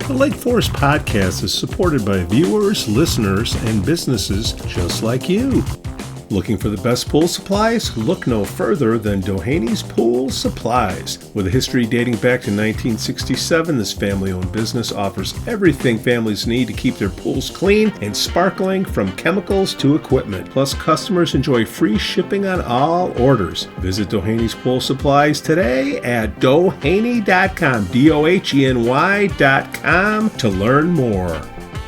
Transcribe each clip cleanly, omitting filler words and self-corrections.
The Lake Forest Podcast is supported by viewers, listeners, and businesses just like you. Looking for the best pool supplies? Look no further than Dohany's Pool Supplies. With a history dating back to 1967, this family-owned business offers everything families need to keep their pools clean and sparkling, from chemicals to equipment. Plus, customers enjoy free shipping on all orders. Visit Dohany's Pool Supplies today at doheny.com, DOHENY.com, to learn more.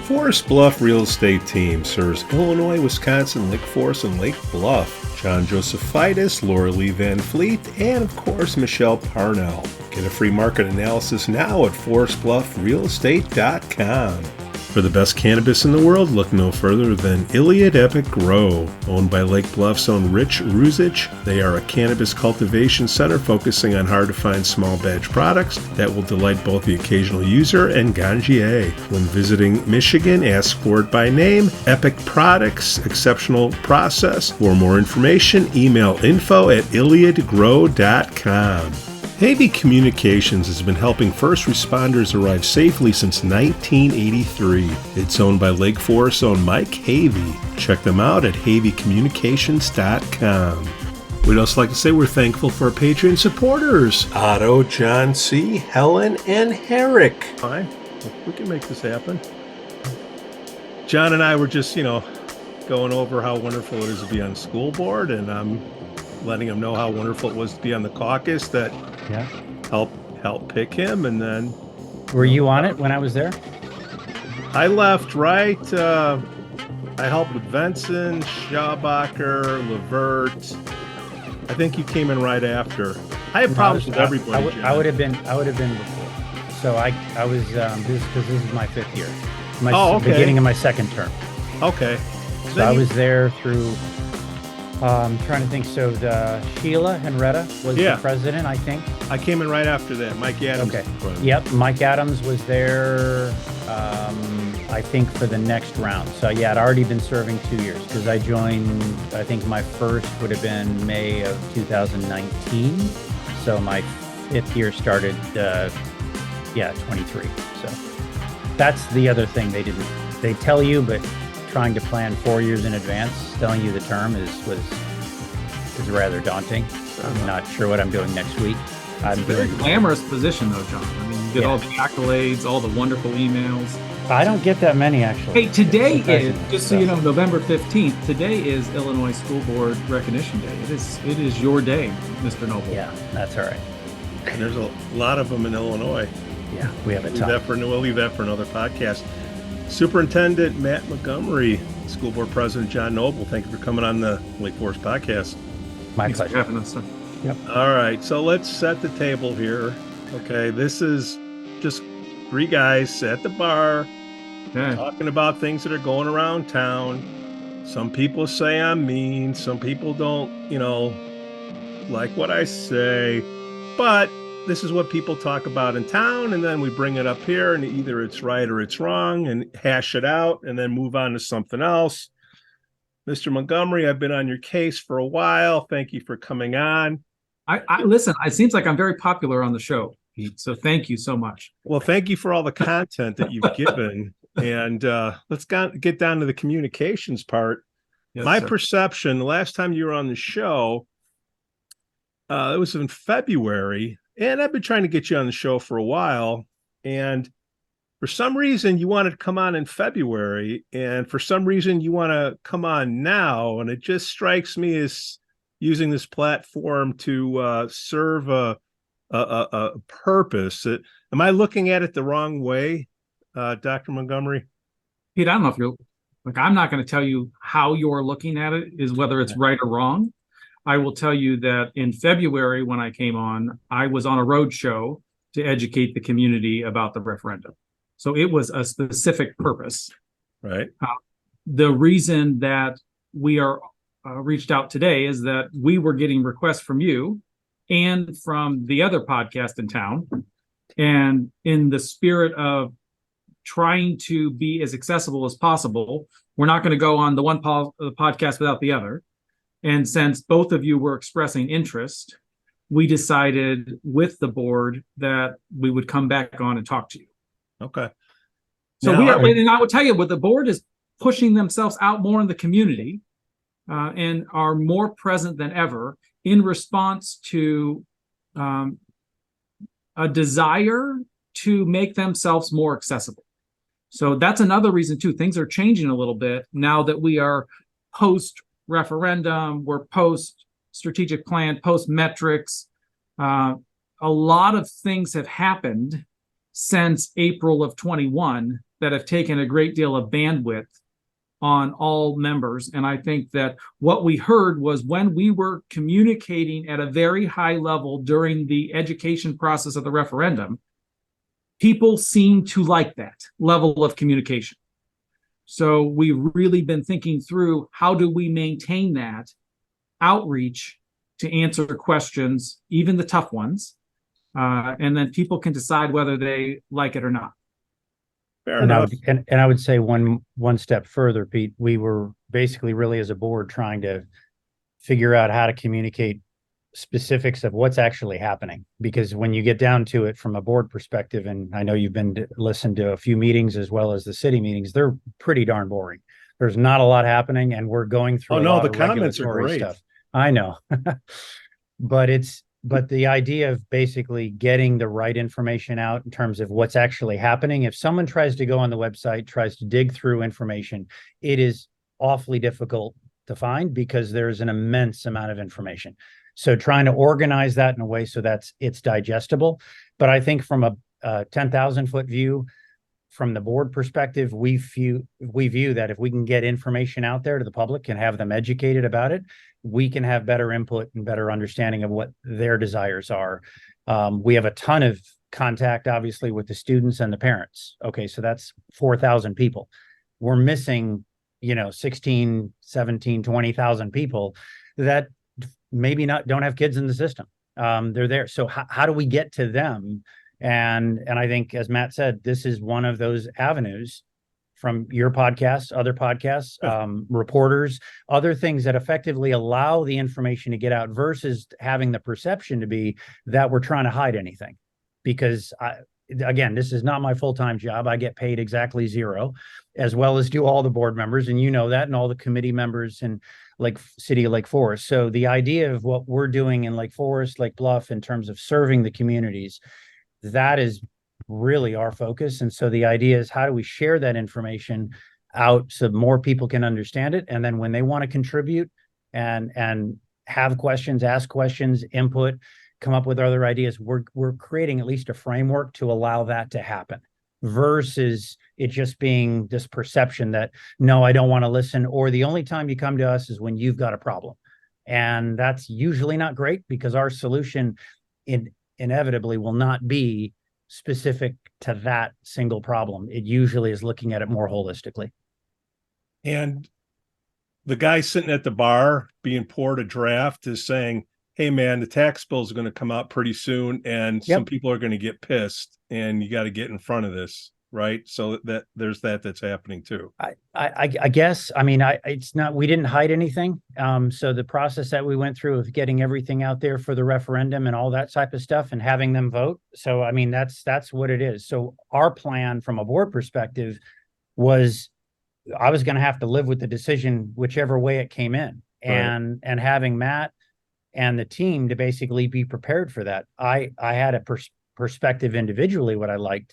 Forest Bluff Real Estate Team serves Illinois, Wisconsin, Lake Forest, and Lake Bluff. John Josephitis, Laura Lee Van Fleet, and of course Michelle Parnell. Get a free market analysis now at forestbluffrealestate.com. For the best cannabis in the world, look no further than Iliad Epic Grow. Owned by Lake Bluff's own Rich Ruzich, they are a cannabis cultivation center focusing on hard-to-find small batch products that will delight both the occasional user and ganjier. When visiting Michigan, ask for it by name. Epic Products, exceptional process. For more information, email info@iliadgrow.com. Havey Communications has been helping first responders arrive safely since 1983. It's owned by Lake Forest's own Mike Havey. Check them out at haveycommunications.com. We'd also like to say we're thankful for our Patreon supporters, Otto, John C., Helen, and Herrick. Fine, we can make this happen. John and I were just, going over how wonderful it is to be on the school board, and I'm letting him know how wonderful it was to be on the caucus that help pick him. And then, were you on it when I was there? I left right. I helped with Benson, Schaubacher, Levert. I think you came in right after. I have problems with everybody. I would have been before. So I was this is my 5th year. Beginning of my 2nd term. Okay. So I was there through. I'm trying to think. So Sheila Henretta was the president, I think. I came in right after that. Mike Adams. Okay. Yep. Mike Adams was there, I think, for the next round. So yeah, I'd already been serving 2 years because I joined, I think my first would have been May of 2019. So my 5th year started, 23. So that's the other thing they tell you, but trying to plan 4 years in advance, telling you the term is rather daunting. I'm not sure what I'm doing next week. It's a very glamorous position, though, John. I mean, you get all the accolades, all the wonderful emails. I don't get that many, actually. Hey, today is, just so you know, November 15th, today is Illinois School Board Recognition Day. It is your day, Mr. Noble. Yeah, that's all right. And there's a lot of them in Illinois. Yeah, we have a ton. We'll leave that for another podcast. Superintendent Matt Montgomery, School Board President John Noble, thank you for coming on the Lake Forest Podcast. My pleasure. For having us, sir. Yep. All right, so let's set the table here. Okay, this is just 3 guys at the bar talking about things that are going around town. Some people say I'm mean. Some people don't, like what I say. But this is what people talk about in town, and then we bring it up here, and either it's right or it's wrong, and hash it out, and then move on to something else. Mr. Montgomery, I've been on your case for a while. Thank you for coming on. I listen. It seems like I'm very popular on the show, Pete. So thank you so much. Well, thank you for all the content that you've given, and let's get down to the communications part. Yes, My sir. perception, the last time you were on the show, it was in February. And I've been trying to get you on the show for a while. And for some reason, you wanted to come on in February. And for some reason, you want to come on now. And it just strikes me as using this platform to serve a purpose. Am I looking at it the wrong way, Dr. Montgomery? Pete, I don't know if you're like, I'm not going to tell you how you're looking at it, is whether it's right or wrong. I will tell you that in February, when I came on, I was on a road show to educate the community about the referendum. So it was a specific purpose. Right. The reason that we are reached out today is that we were getting requests from you and from the other podcast in town. And in the spirit of trying to be as accessible as possible, we're not going to go on the one podcast without the other. And since both of you were expressing interest, we decided with the board that we would come back on and talk to you. Okay. So Now, we are, and I will tell you, what the board is pushing themselves out more in the community and are more present than ever in response to a desire to make themselves more accessible. So that's another reason too. Things are changing a little bit now that we are post referendum, we're post strategic plan, post metrics. A lot of things have happened since April of 21 that have taken a great deal of bandwidth on all members. And I think that what we heard was when we were communicating at a very high level during the education process of the referendum, people seem to like that level of communication. So we've really been thinking through how do we maintain that outreach to answer questions, even the tough ones, and then people can decide whether they like it or not. fair enough. I would say one step further, Pete, we were basically really as a board trying to figure out how to communicate specifics of what's actually happening, because when you get down to it from a board perspective, and I know you've been to listen to a few meetings as well as the city meetings, they're pretty darn boring. There's not a lot happening, and we're going through a lot the of comments are regulatory great stuff. I know. But the idea of basically getting the right information out in terms of what's actually happening, if someone tries to go on the website, tries to dig through information, it is awfully difficult to find because there's an immense amount of information. So trying to organize that in a way so it's digestible. But I think from a 10,000 foot view, from the board perspective, we view that if we can get information out there to the public and have them educated about it, we can have better input and better understanding of what their desires are. We have a ton of contact, obviously, with the students and the parents. Okay, so that's 4,000 people. We're missing, 16, 17, 20,000 people that maybe don't have kids in the system. They're there. So how do we get to them? And I think, as Matt said, this is one of those avenues from your podcast, other podcasts, reporters, other things that effectively allow the information to get out versus having the perception to be that we're trying to hide anything. Because again, this is not my full-time job. I get paid exactly zero, as well as do all the board members. And you know that, and all the committee members in City of Lake Forest. So the idea of what we're doing in Lake Forest, Lake Bluff, in terms of serving the communities, that is really our focus. And so the idea is, how do we share that information out so more people can understand it? And then when they want to contribute and have questions, ask questions, input, come up with other ideas, we're creating at least a framework to allow that to happen, versus it just being this perception that, no, I don't want to listen, or the only time you come to us is when you've got a problem. And that's usually not great, because our solution inevitably will not be specific to that single problem. It usually is looking at it more holistically. And the guy sitting at the bar being poured a draft is saying, hey man, the tax bill is going to come out pretty soon, and some people are going to get pissed, and you got to get in front of this, right? So that there's that's happening too. I guess, it's not, we didn't hide anything. So the process that we went through of getting everything out there for the referendum and all that type of stuff and having them vote. So, that's what it is. So our plan from a board perspective was, I was going to have to live with the decision, whichever way it came in, and having Matt and the team to basically be prepared for that. I had a perspective individually, what I liked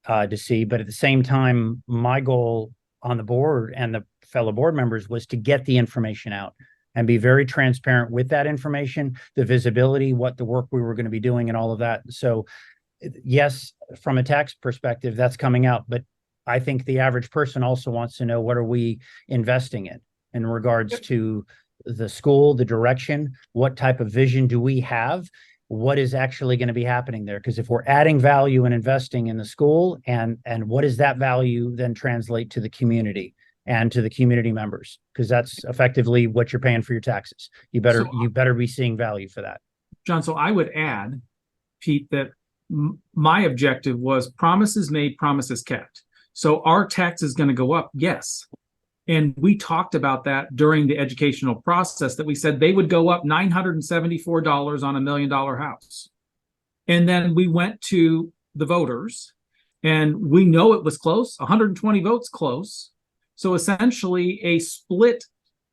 to see, but at the same time, my goal on the board and the fellow board members was to get the information out and be very transparent with that information, the visibility, what the work we were going to be doing, and all of that. So yes, from a tax perspective, that's coming out, but I think the average person also wants to know, what are we investing in regards to the school, the direction, what type of vision do we have, what is actually going to be happening there? Because if we're adding value and investing in the school, and what does that value then translate to the community and to the community members? Because that's effectively what you're paying for your taxes. You better be seeing value for that. John, so I would add, Pete, that my objective was promises made, promises kept. So our tax is going to go up, yes. And we talked about that during the educational process, that we said they would go up $974 on $1 million house. And then we went to the voters And we know it was close, 120 votes close. So essentially a split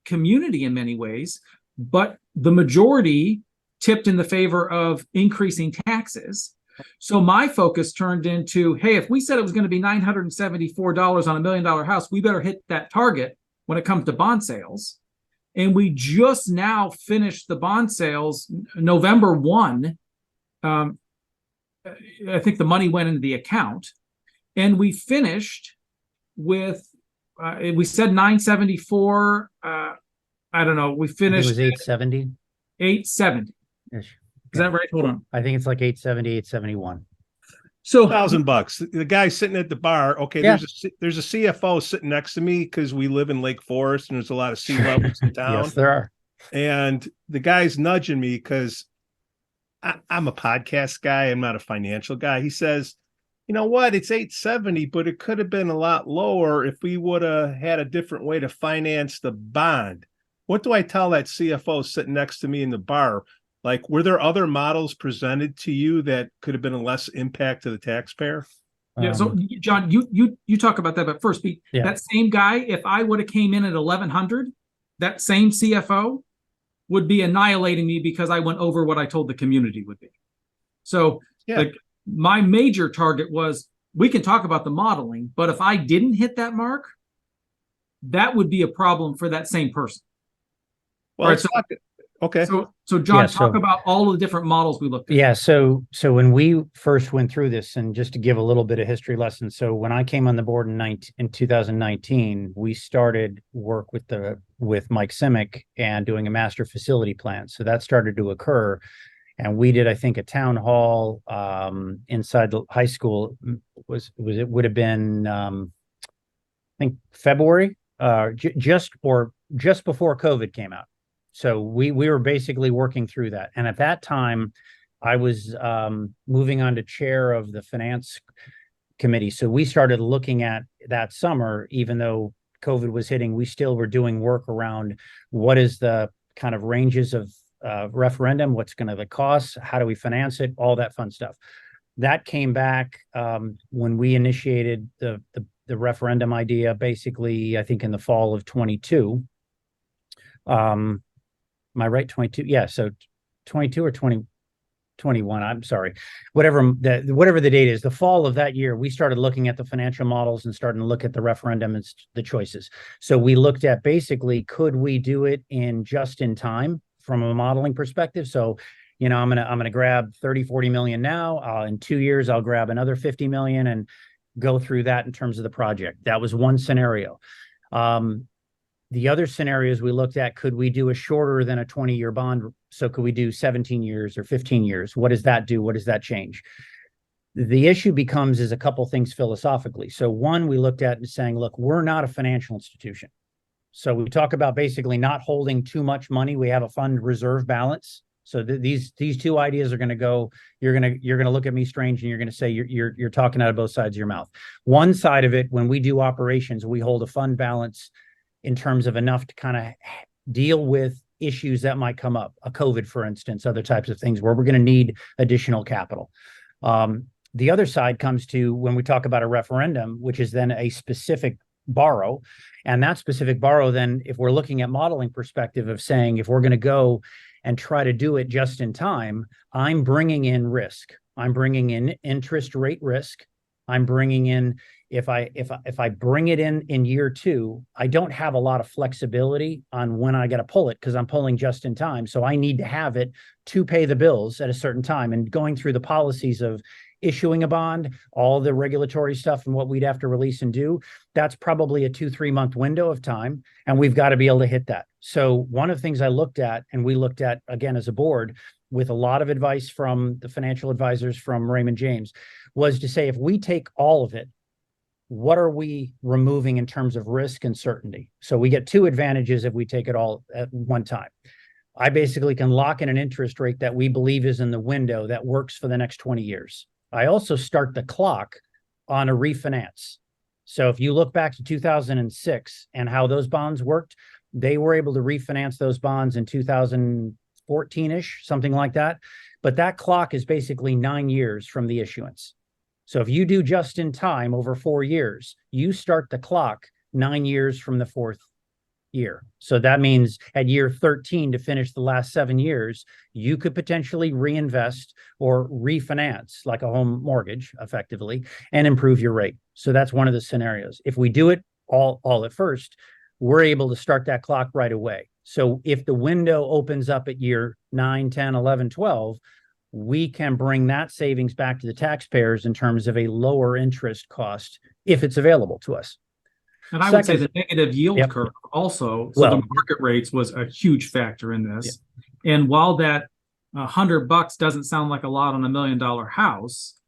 community in many ways, but the majority tipped in the favor of increasing taxes. So my focus turned into, hey, if we said it was going to be $974 on $1 million house, we better hit that target when it comes to bond sales. And we just now finished the bond sales November 1. I think the money went into the account, and we finished with, we said 974. I don't know. We finished. It was 870. 870. Ish. Is that right? Hold on. I think it's like 870, 871. So $1,000. The guy sitting at the bar. Okay, Yeah. there's a CFO sitting next to me because we live in Lake Forest and there's a lot of sea levels in town. Yes, there are. And the guy's nudging me because I'm a podcast guy. I'm not a financial guy. He says, you know what? It's 870, but it could have been a lot lower if we would have had a different way to finance the bond. What do I tell that CFO sitting next to me in the bar? Like, were there other models presented to you that could have been a less impact to the taxpayer? yeah, so John, you talk about that, but first, Pete, Yeah. that same guy, if I would have came in at 1100, that same CFO would be annihilating me because I went over what I told the community would be. So Yeah. like my major target was, we can talk about the modeling, but if I didn't hit that mark, that would be a problem for that same person. Well, All right, let's so- talk. Okay. So John, Yeah, talk so- about all of the different models we looked at. Yeah, so when we first went through this, and just to give a little bit of history lesson, so when I came on the board in 2019, we started work with Mike Simic and doing a master facility plan. So that started to occur, and we did, I think, a town hall inside the high school. It would have been I think February, just before COVID came out. So we were basically working through that. And at that time, I was moving on to chair of the finance committee. So we started looking at that summer, even though COVID was hitting, we still were doing work around what is the kind of ranges of referendum, what's going to the costs, how do we finance it, all that fun stuff. That came back when we initiated the referendum idea, basically, I think in the fall of 22. Am I right? 22? Yeah. So 22 or 2021. I'm sorry. Whatever the date is, the fall of that year, we started looking at the financial models and starting to look at the referendum and the choices. So we looked at basically, could we do it in just in time from a modeling perspective? So, you know, I'm gonna grab 30-40 million now. In 2 years, I'll grab another 50 million and go through that in terms of the project. That was one scenario. The other scenarios we looked at, could we do a shorter than a 20-year bond? So could we do 17 years or 15 years? What does that do? What does that change? The issue becomes is a couple things philosophically. So one, we looked at and saying, look, we're not a financial institution. So we talk about basically not holding too much money. We have a fund reserve balance. So these two ideas are going to go. You're going to look at me strange, and you're going to say you're talking out of both sides of your mouth. One side of it, when we do operations, we hold a fund balance in terms of enough to kind of deal with issues that might come up, a COVID, for instance, other types of things where we're going to need additional capital. The other side comes to when we talk about a referendum, which is then a specific borrow. And that specific borrow, then if we're looking at modeling perspective of saying, if we're going to go and try to do it just in time, I'm bringing in risk. I'm bringing in interest rate risk. I'm bringing in, if I bring it in year two, I don't have a lot of flexibility on when I got to pull it because I'm pulling just in time. So I need to have it to pay the bills at a certain time, and going through the policies of issuing a bond, all the regulatory stuff and what we'd have to release and do. That's probably a 2-3 month window of time. And we've got to be able to hit that. So one of the things I looked at, and we looked at again as a board with a lot of advice from the financial advisors from Raymond James, was to say, if we take all of it, what are we removing in terms of risk and certainty? So we get two advantages if we take it all at one time. I basically can lock in an interest rate that we believe is in the window that works for the next 20 years. I also start the clock on a refinance. So if you look back to 2006 and how those bonds worked, they were able to refinance those bonds in 2014-ish, something like that. But that clock is basically 9 years from the issuance. So if you do just in time over 4 years, you start the clock 9 years from the fourth year. So that means at year 13 to finish the last 7 years, you could potentially reinvest or refinance like a home mortgage effectively and improve your rate. So that's one of the scenarios. If we do it all at first, we're able to start that clock right away. So if the window opens up at year 9, 10, 11, 12, we can bring that savings back to the taxpayers in terms of a lower interest cost if it's available to us. And I would say the negative yield Yep. curve also, so the market rates was a huge factor in this. And while that $100 doesn't sound like a lot on $1 million house,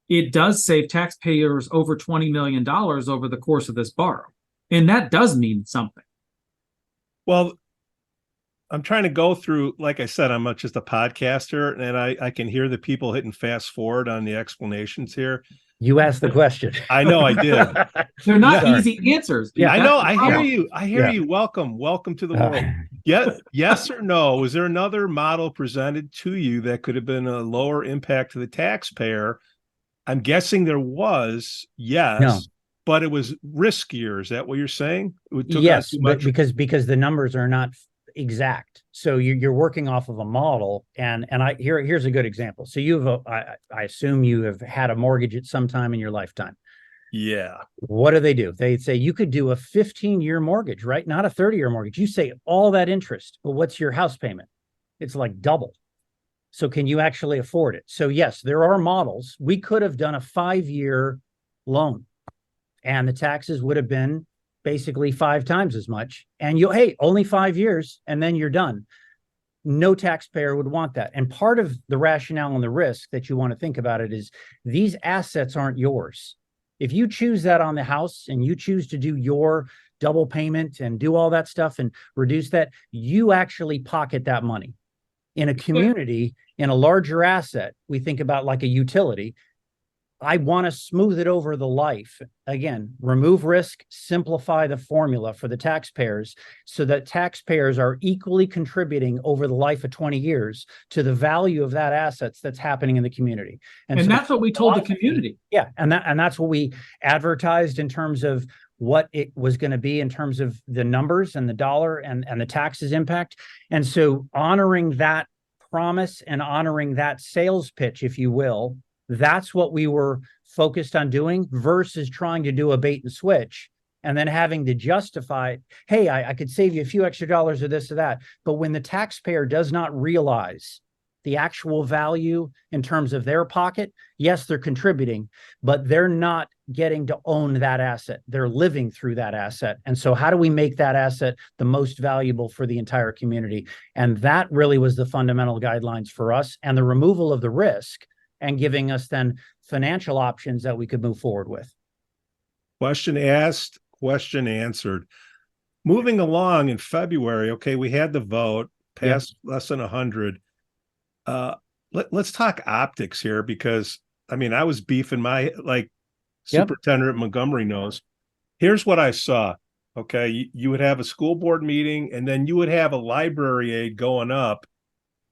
it does save taxpayers over $20 million over the course of this borrow. And that does mean something. Well, I'm trying to go through, like I said, I'm just a podcaster, and I can hear the people hitting fast forward on the explanations here. You asked the question. I know I did. They're not easy answers. Yeah, I know. I hear you. I hear you. Welcome to the world. Yes or no? Was there another model presented to you that could have been a lower impact to the taxpayer? I'm guessing there was. Yes. No. But it was riskier. Is that what you're saying? Yes, but because the numbers are not exact. So you're working off of a model, and here's a good example. So I assume you have had a mortgage at some time in your lifetime. Yeah. What do? They say you could do a 15-year mortgage, right? Not a 30-year mortgage. You say all that interest, but what's your house payment? It's like double. So can you actually afford it? So yes, there are models. We could have done a 5-year loan, and the taxes would have been basically 5 times as much. And only 5 years, and then you're done. No taxpayer would want that. And part of the rationale and the risk that you want to think about it is these assets aren't yours. If you choose that on the house and you choose to do your double payment and do all that stuff and reduce that, you actually pocket that money. In a community, in a larger asset, we think about like a utility. I want to smooth it over the life. Again, remove risk, simplify the formula for the taxpayers so that taxpayers are equally contributing over the life of 20 years to the value of that assets that's happening in the community. And so that's what we told the community. Yeah. And that's what we advertised in terms of what it was going to be in terms of the numbers and the dollar and the taxes impact. And so honoring that promise and honoring that sales pitch, if you will, that's what we were focused on doing versus trying to do a bait and switch and then having to justify, hey, I could save you a few extra dollars or this or that. But when the taxpayer does not realize the actual value in terms of their pocket, yes, they're contributing, but they're not getting to own that asset. They're living through that asset. And so how do we make that asset the most valuable for the entire community? And that really was the fundamental guidelines for us, and the removal of the risk and giving us then financial options that we could move forward with. Question asked, question answered. Moving along in February, okay, we had the vote, passed less than 100. Let's talk optics here, because I was beefing like Superintendent Montgomery knows. Here's what I saw. Okay, you would have a school board meeting, and then you would have a library aide going up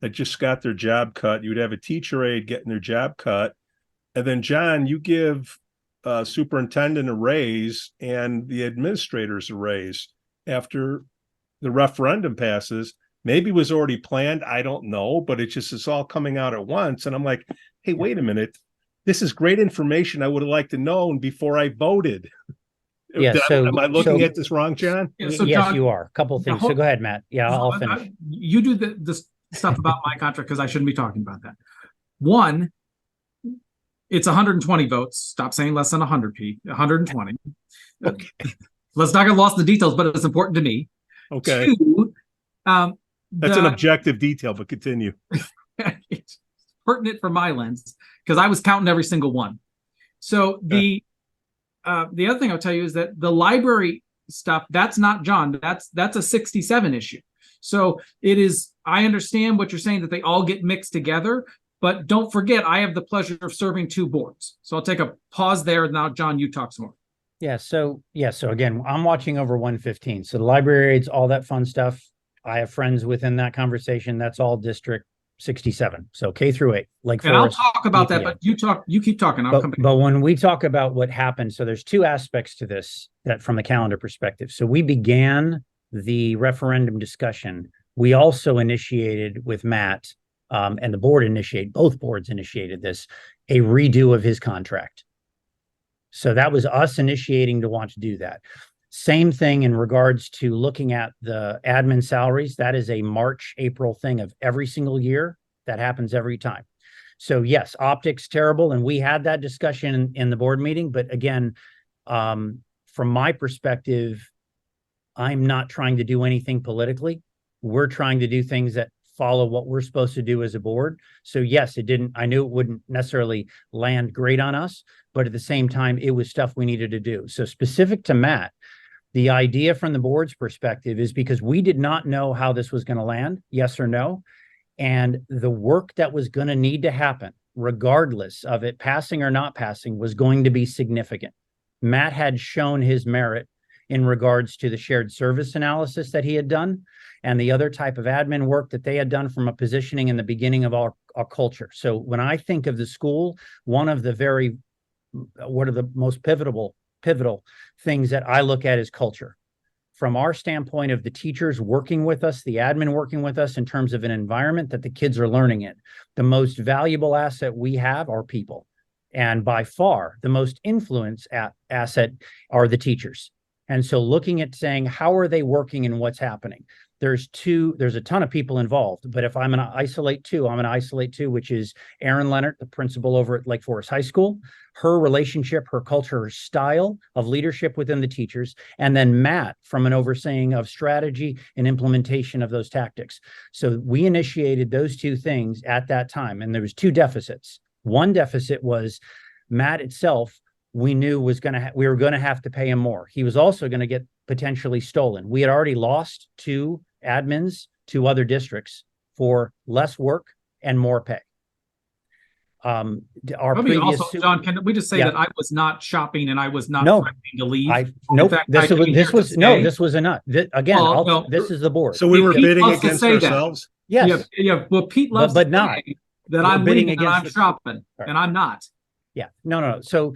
that just got their job cut. You would have a teacher aide getting their job cut. And then, John, you give superintendent a raise and the administrators a raise after the referendum passes. Maybe it was already planned. I don't know, but it's all coming out at once. And I'm like, hey, wait a minute. This is great information I would have liked to know before I voted. Yeah. Am I looking at this wrong, John? Yeah, so yes, John, you are. A couple of things. So go ahead, Matt. Yeah, I'll finish. You do the stuff about my contract because I shouldn't be talking about that. One, it's 120 votes. Stop saying less than 100, Pete. 120. Okay. Let's not get lost in the details, but it's important to me. Okay. Two, that's an objective detail, but continue. It's pertinent from my lens because I was counting every single one. So the other thing I'll tell you is that the library stuff, that's not John. That's a 67 issue. So it is, I understand what you're saying, that they all get mixed together, but don't forget, I have the pleasure of serving 2 boards. So I'll take a pause there. Now, John, you talk some more. Yeah. So again, I'm watching over 115. So the library aides, all that fun stuff. I have friends within that conversation. That's all district 67. So K through 8, Lake And I'll Forest, talk about that, EPM. but you keep talking. I'll come back. But when we talk about what happened, so there's two aspects to this that from the calendar perspective. So we began the referendum discussion. We also initiated with Matt, and the board initiated, both boards initiated this, a redo of his contract. So that was us initiating to want to do that. Same thing in regards to looking at the admin salaries. That is a March, April thing of every single year. That happens every time. So yes, optics terrible. And we had that discussion in the board meeting. But again, from my perspective, I'm not trying to do anything politically. We're trying to do things that follow what we're supposed to do as a board. So yes, I knew it wouldn't necessarily land great on us, but at the same time, it was stuff we needed to do. So specific to Matt, the idea from the board's perspective is because we did not know how this was going to land, yes or no. And the work that was going to need to happen, regardless of it passing or not passing, was going to be significant. Matt had shown his merit in regards to the shared service analysis that he had done and the other type of admin work that they had done from a positioning in the beginning of our culture. So when I think of the school, one of the most pivotal things that I look at is culture. From our standpoint of the teachers working with us, the admin working with us in terms of an environment that the kids are learning in, the most valuable asset we have are people. And by far, the most influence asset are the teachers. And so looking at saying, how are they working and what's happening? There's a ton of people involved, but if I'm going to isolate two, which is Erin Leonard, the principal over at Lake Forest High School, her relationship, her culture, her style of leadership within the teachers, and then Matt from an overseeing of strategy and implementation of those tactics. So we initiated those two things at that time, and there was two deficits. One deficit was Matt itself. We knew we were going to have to pay him more. He was also going to get potentially stolen. We had already lost two admins to other districts for less work and more pay. Our previous also, John, can we just say that I was not shopping and I was not threatening to leave? Nope. This was a nut. This is the board. So we were bidding against ourselves. Yes. Yeah. Well, Pete loves but to not say that I'm bidding and I'm shopping, and I'm not. Yeah. No. So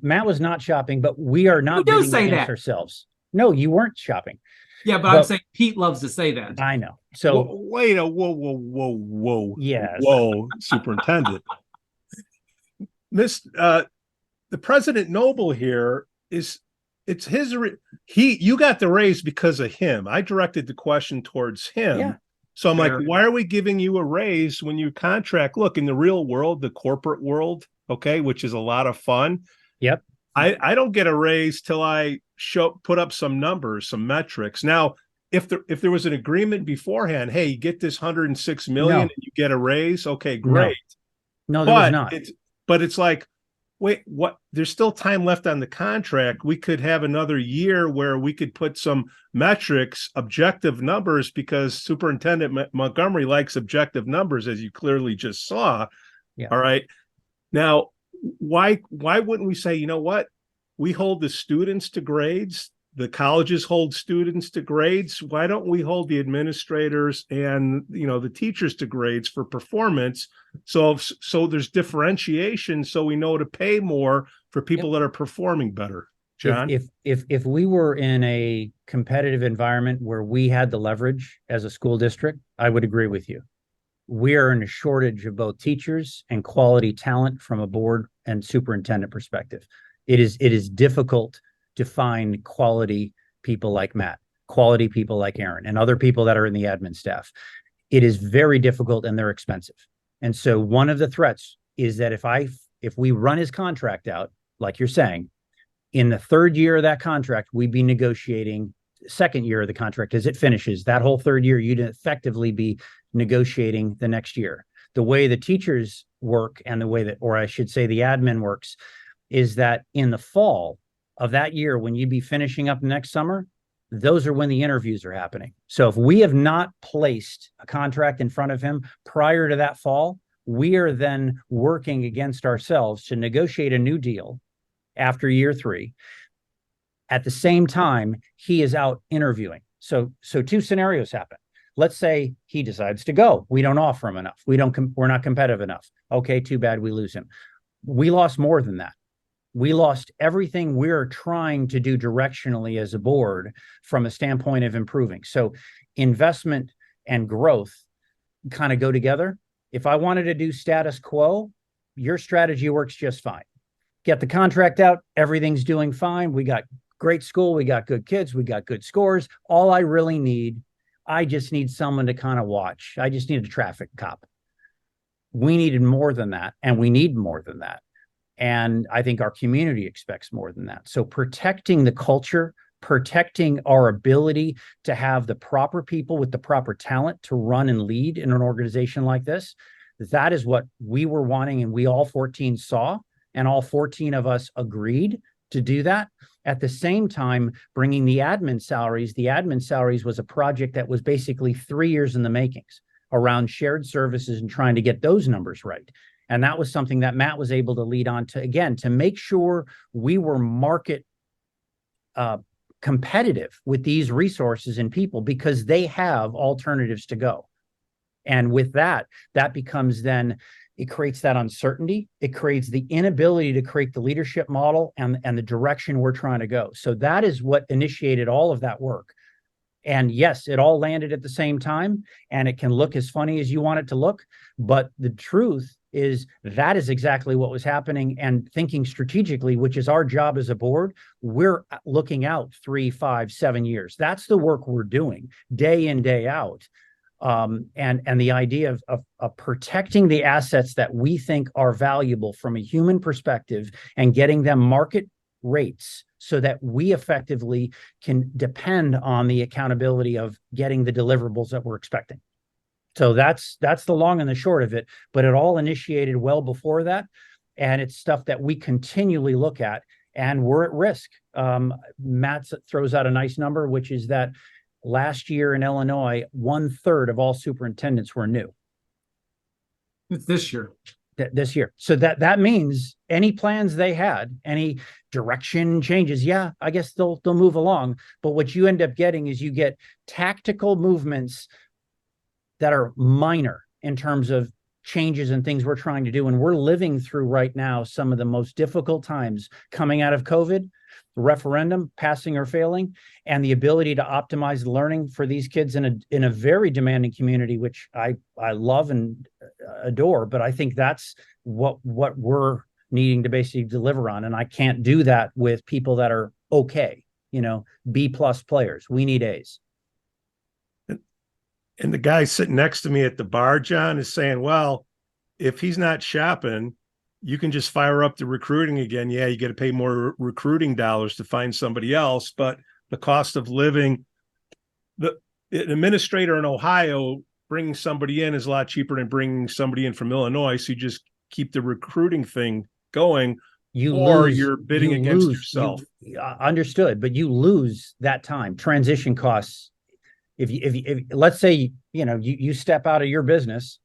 Matt was not shopping, but we are not bidding against ourselves. No, you weren't shopping. Yeah, but I'm saying Pete loves to say that. I know. So whoa. Yes. Whoa, Superintendent. The President Noble here it's his you got the raise because of him. I directed the question towards him. Yeah. So I'm like, why are we giving you a raise when your contract, look, in the real world, the corporate world, okay, which is a lot of fun. Yep. I don't get a raise till I put up some numbers, some metrics. Now, if there was an agreement beforehand, hey, you get this 106 million and you get a raise, okay, great. No, there was not. But it's like, wait, what? There's still time left on the contract. We could have another year where we could put some metrics, objective numbers, because Superintendent Montgomery likes objective numbers, as you clearly just saw. Yeah. All right. Now, why wouldn't we say, you know what? We hold the students to grades. The colleges hold students to grades. Why don't we hold the administrators and, the teachers to grades for performance? So there's differentiation, so we know to pay more for people that are performing better. John? If we were in a competitive environment where we had the leverage as a school district, I would agree with you. We are in a shortage of both teachers and quality talent from a board and superintendent perspective. It is difficult to find quality people like Matt, quality people like Erin, and other people that are in the admin staff. It is very difficult and they're expensive. And so one of the threats is that if we run his contract out, like you're saying, in the third year of that contract, we'd be negotiating second year of the contract as it finishes. That whole third year, you'd effectively be negotiating the next year. The way the teachers work and the way that, or I should say the admin works, is that in the fall of that year, when you'd be finishing up next summer, those are when the interviews are happening. So if we have not placed a contract in front of him prior to that fall, we are then working against ourselves to negotiate a new deal after year 3. At the same time, he is out interviewing. So two scenarios happen. let's say he decides to go. We don't offer him enough. We're not competitive enough. Okay, too bad, we lose him. We lost more than that. We lost everything we're trying to do directionally as a board from a standpoint of improving. So investment and growth kind of go together. If I wanted to do status quo, your strategy works just fine. Get the contract out, everything's doing fine. We got great school, we got good kids, we got good scores. All I really need, I just need someone to kind of watch. I just need a traffic cop. We needed more than that, and we need more than that. And I think our community expects more than that. So protecting the culture, protecting our ability to have the proper people with the proper talent to run and lead in an organization like this, that is what we were wanting, and we all 14 saw, and all 14 of us agreed to do that. At the same time, bringing the admin salaries was a project that was basically 3 years in the makings around shared services and trying to get those numbers right. And that was something that Matt was able to lead on to, again, to make sure we were market competitive with these resources and people, because they have alternatives to go. And with that, that becomes then, it creates that uncertainty. It creates the inability to create the leadership model and the direction we're trying to go. So that is what initiated all of that work. And yes, it all landed at the same time, and it can look as funny as you want it to look. But the truth is that is exactly what was happening, and thinking strategically, which is our job as a board. We're looking out 3, 5, 7 years. That's the work we're doing day in, day out. And the idea of protecting the assets that we think are valuable from a human perspective and getting them market rates so that we effectively can depend on the accountability of getting the deliverables that we're expecting. So that's the long and the short of it, but it all initiated well before that. And it's stuff that we continually look at, and we're at risk. Matt throws out a nice number, which is that last year in Illinois, 1/3 of all superintendents were new. It's this year. This year. So that means any plans they had, any direction changes, yeah, I guess they'll move along. But what you end up getting is you get tactical movements that are minor in terms of changes and things we're trying to do. And we're living through right now some of the most difficult times coming out of COVID, referendum, passing or failing, and the ability to optimize learning for these kids in a very demanding community, which I love and adore. But I think that's what we're needing to basically deliver on. And I can't do that with people that are okay, B+ players. We need A's. And the guy sitting next to me at the bar, John, is saying, well, if he's not shopping, you can just fire up the recruiting again. Yeah, you got to pay more recruiting dollars to find somebody else, but the cost of living, an administrator in Ohio bringing somebody in is a lot cheaper than bringing somebody in from Illinois. So you just keep the recruiting thing going, you're bidding against yourself. Understood, but you lose that time, transition costs. If let's say, you step out of your business,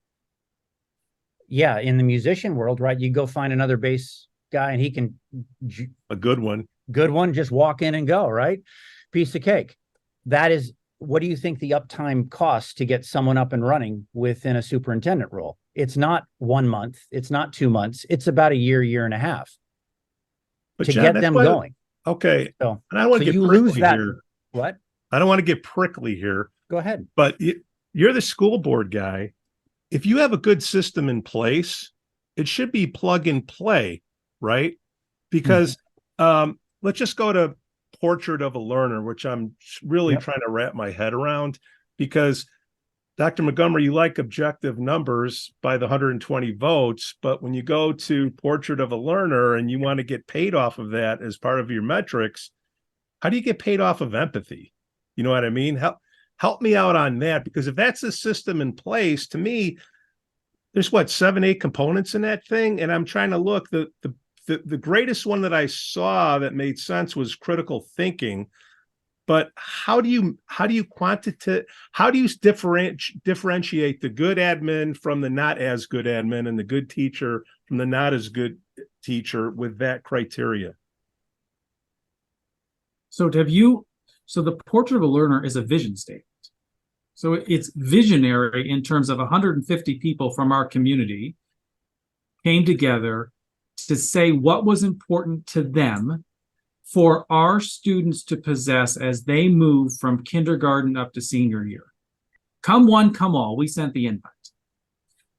yeah, in the musician world, right, you go find another bass guy and he can a good one, just walk in and go, right? Piece of cake. That is, what do you think the uptime costs to get someone up and running within a superintendent role? It's not 1 month, it's not 2 months, it's about a year and a half to John, get them going. Okay. So, and I don't want to get prickly here. What? I don't want to get prickly here. Go ahead. But you're the school board guy. If you have a good system in place, it should be plug and play, right? Because let's just go to Portrait of a Learner, which I'm really trying to wrap my head around, because Dr. Montgomery, you like objective numbers by the 120 votes, but when you go to Portrait of a Learner and you want to get paid off of that as part of your metrics, how do you get paid off of empathy? You know what I mean? Help me out on that, because if that's the system in place, to me, there's 7, 8 components in that thing. And I'm trying to look, the greatest one that I saw that made sense was critical thinking. But how do you differentiate the good admin from the not as good admin, and the good teacher from the not as good teacher with that criteria? So the Portrait of a Learner is a vision statement. So it's visionary in terms of 150 people from our community came together to say what was important to them for our students to possess as they move from kindergarten up to senior year. Come one, come all, we sent the invite.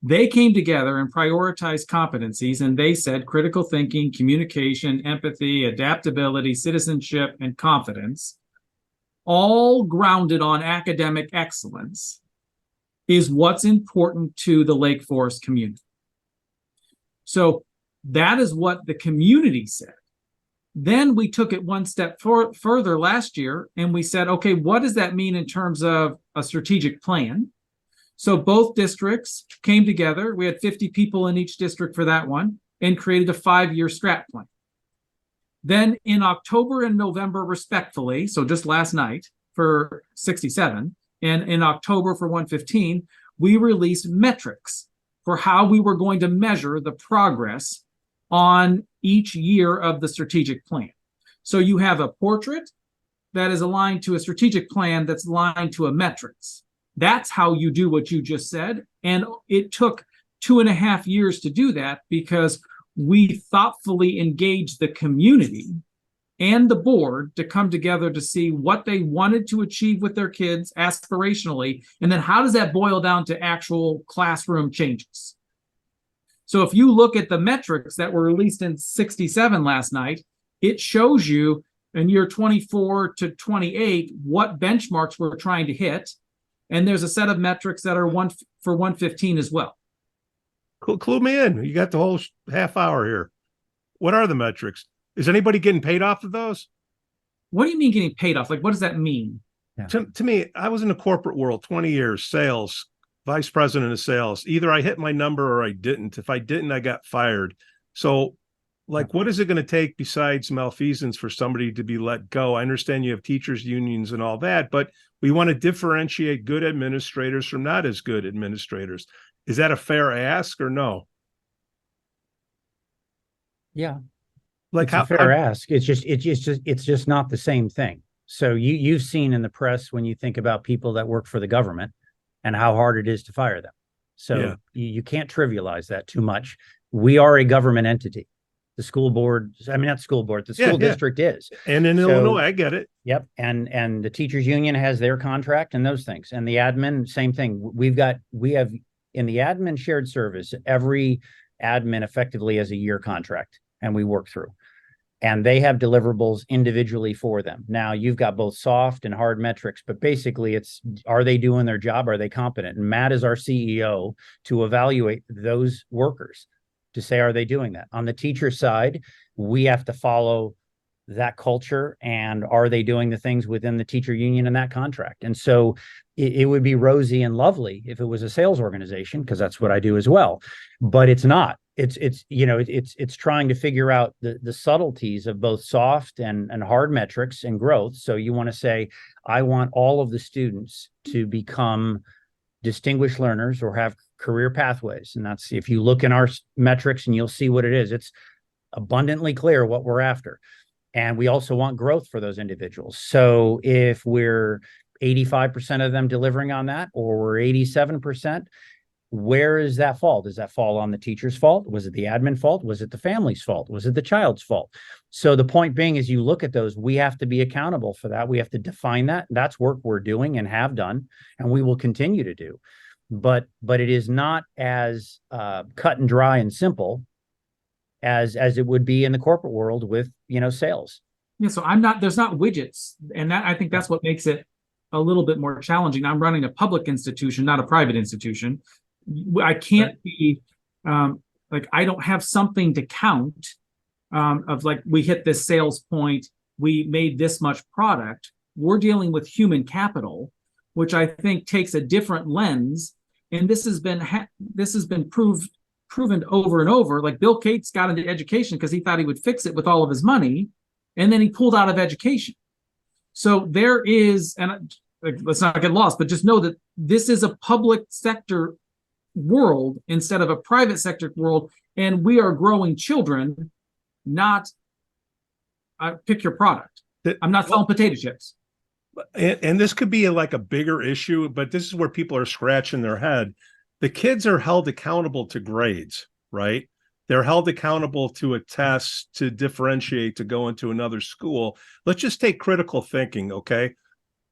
They came together and prioritized competencies, and they said critical thinking, communication, empathy, adaptability, citizenship, and confidence, all grounded on academic excellence, is what's important to the Lake Forest community. So that is what the community said. Then we took it one step further last year, and we said, okay, what does that mean in terms of a strategic plan? So both districts came together. We had 50 people in each district for that one and created a 5-year strat plan. Then in October and November, respectfully, so just last night for 67, and in October for 115, we released metrics for how we were going to measure the progress on each year of the strategic plan. So you have a portrait that is aligned to a strategic plan that's aligned to a metrics. That's how you do what you just said. And it took 2.5 years to do that because we thoughtfully engaged the community and the board to come together to see what they wanted to achieve with their kids aspirationally. And then how does that boil down to actual classroom changes? So if you look at the metrics that were released in 67 last night, it shows you in year 24 to 28 what benchmarks we're trying to hit. And there's a set of metrics that are for 115 as well. Cool. Clue me in. You got the whole half hour here. What are the metrics? Is anybody getting paid off of those? What do you mean getting paid off? Like, what does that mean? Yeah. To me, I was in the corporate world, 20 years, sales, vice president of sales. Either I hit my number or I didn't. If I didn't, I got fired. So, like, what is it going to take besides malfeasance for somebody to be let go? I understand you have teachers unions and all that, but we want to differentiate good administrators from not as good administrators. Is that a fair ask or no? Yeah. Like, it's how a fair ask. It's just not the same thing. So you've seen in the press when you think about people that work for the government and how hard it is to fire them. So yeah, you can't trivialize that too much. We are a government entity. The school board, I mean, not school board, the school district is. And in Illinois, I get it. Yep. And the teachers union has their contract and those things. And the admin, same thing. We have in the admin shared service, every admin effectively has a year contract, and we work through. And they have deliverables individually for them. Now, you've got both soft and hard metrics, but basically it's, are they doing their job? Are they competent? And Matt is our CEO to evaluate those workers to say, are they doing that? On the teacher side, we have to follow that culture, and are they doing the things within the teacher union and that contract? And so it would be rosy and lovely if it was a sales organization, because that's what I do as well, but it's not. It's trying to figure out the subtleties of both soft and hard metrics and growth. So you want to say, I want all of the students to become distinguished learners or have career pathways. And that's, if you look in our metrics and you'll see what it is, it's abundantly clear what we're after. And we also want growth for those individuals. So if we're 85% of them delivering on that, or we're 87%, where is that fall? Does that fall on the teacher's fault? Was it the admin fault? Was it the family's fault? Was it the child's fault? So the point being is, you look at those, we have to be accountable for that. We have to define that. That's work we're doing and have done, and we will continue to do. But it is not as cut and dry and simple as it would be in the corporate world with, sales. Yeah, so there's not widgets. And I think that's what makes it a little bit more challenging. I'm running a public institution, not a private institution. I can't be I don't have something to count of like, we hit this sales point, we made this much product. We're dealing with human capital, which I think takes a different lens. And this has been proven over and over. Like, Bill Gates got into education because he thought he would fix it with all of his money, and then he pulled out of education. So there is, and let's not get lost, but just know that this is a public sector world instead of a private sector world, and we are growing children, not pick your product. I'm not selling potato chips. and this could be like a bigger issue, but this is where people are scratching their head. The kids are held accountable to grades, right? They're held accountable to a test to differentiate to go into another school. Let's just take critical thinking, okay?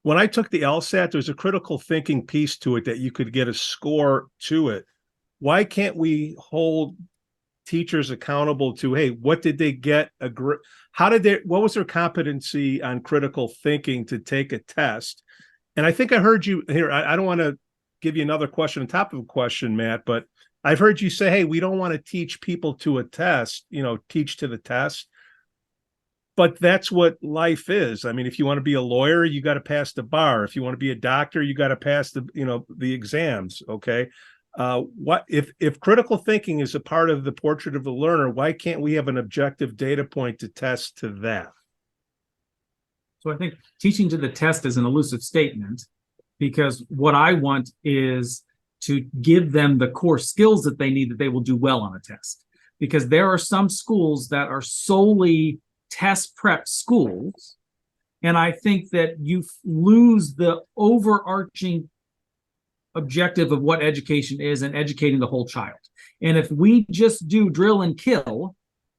When I took the LSAT, there's a critical thinking piece to it that you could get a score to it. Why can't we hold teachers accountable to, hey, what did they get? What was their competency on critical thinking to take a test? And I think I heard you here. I don't want to give you another question on top of a question, Matt, but I've heard you say, hey, we don't want to teach people to a test, teach to the test. But that's what life is. I mean, if you want to be a lawyer, you got to pass the bar. If you want to be a doctor, you got to pass the exams. Okay. What if critical thinking is a part of the portrait of the learner, why can't we have an objective data point to test to that? So I think teaching to the test is an elusive statement, because what I want is to give them the core skills that they need that they will do well on a test. Because there are some schools that are solely test prep schools, and I think that you lose the overarching objective of what education is and educating the whole child. And if we just do drill and kill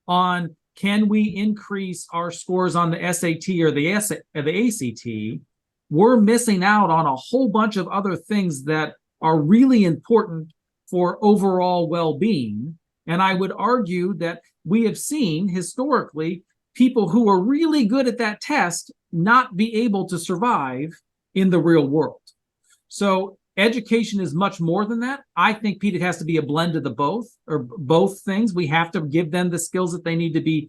on can we increase our scores on the SAT or the ACT, we're missing out on a whole bunch of other things that are really important for overall well-being. And I would argue that we have seen historically people who are really good at that test not be able to survive in the real world. So education is much more than that. I think, Pete, it has to be a blend of both things. We have to give them the skills that they need to be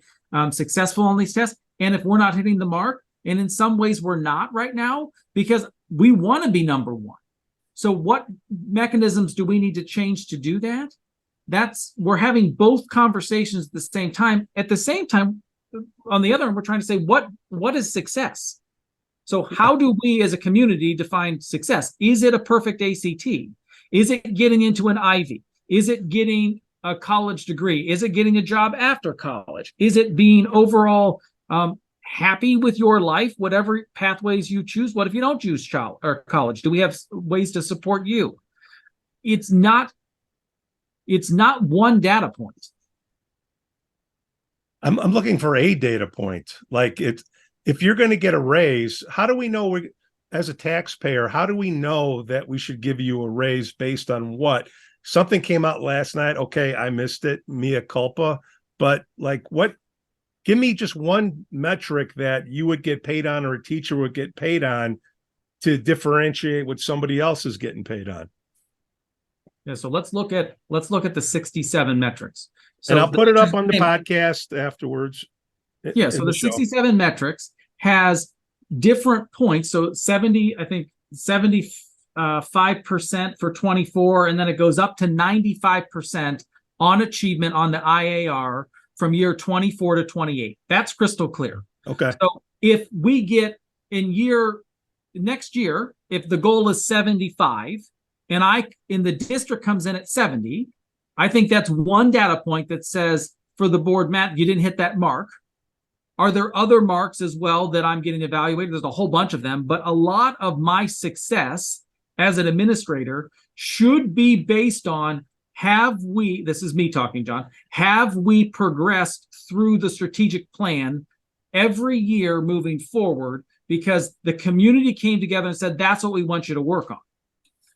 successful on these tests. And if we're not hitting the mark, and in some ways we're not right now, because we want to be number one. So what mechanisms do we need to change to do that? We're having both conversations at the same time. At the same time, on the other hand, we're trying to say, what is success? So how do we as a community define success? Is it a perfect ACT? Is it getting into an Ivy? Is it getting a college degree? Is it getting a job after college? Is it being overall happy with your life, whatever pathways you choose? What if you don't choose college? Do we have ways to support you? It's not one data point. I'm looking for a data point. Like if you're going to get a raise, how do we know as a taxpayer, how do we know that we should give you a raise based on what? Something came out last night. Okay, I missed it. Mea culpa. But give me just one metric that you would get paid on or a teacher would get paid on to differentiate what somebody else is getting paid on. Yeah, so let's look at the 67 metrics. So and I'll put it up on the podcast afterwards. Yeah, so the 67 metrics has different points. So 75% for 24, and then it goes up to 95% on achievement on the IAR from year 24 to 28. That's crystal clear. Okay. So if we get next year, if the goal is 75, and the district comes in at 70, I think that's one data point that says for the board, Matt, you didn't hit that mark. Are there other marks as well that I'm getting evaluated? There's a whole bunch of them, but a lot of my success as an administrator should be based on, this is me talking, John, have we progressed through the strategic plan every year moving forward, because the community came together and said, that's what we want you to work on.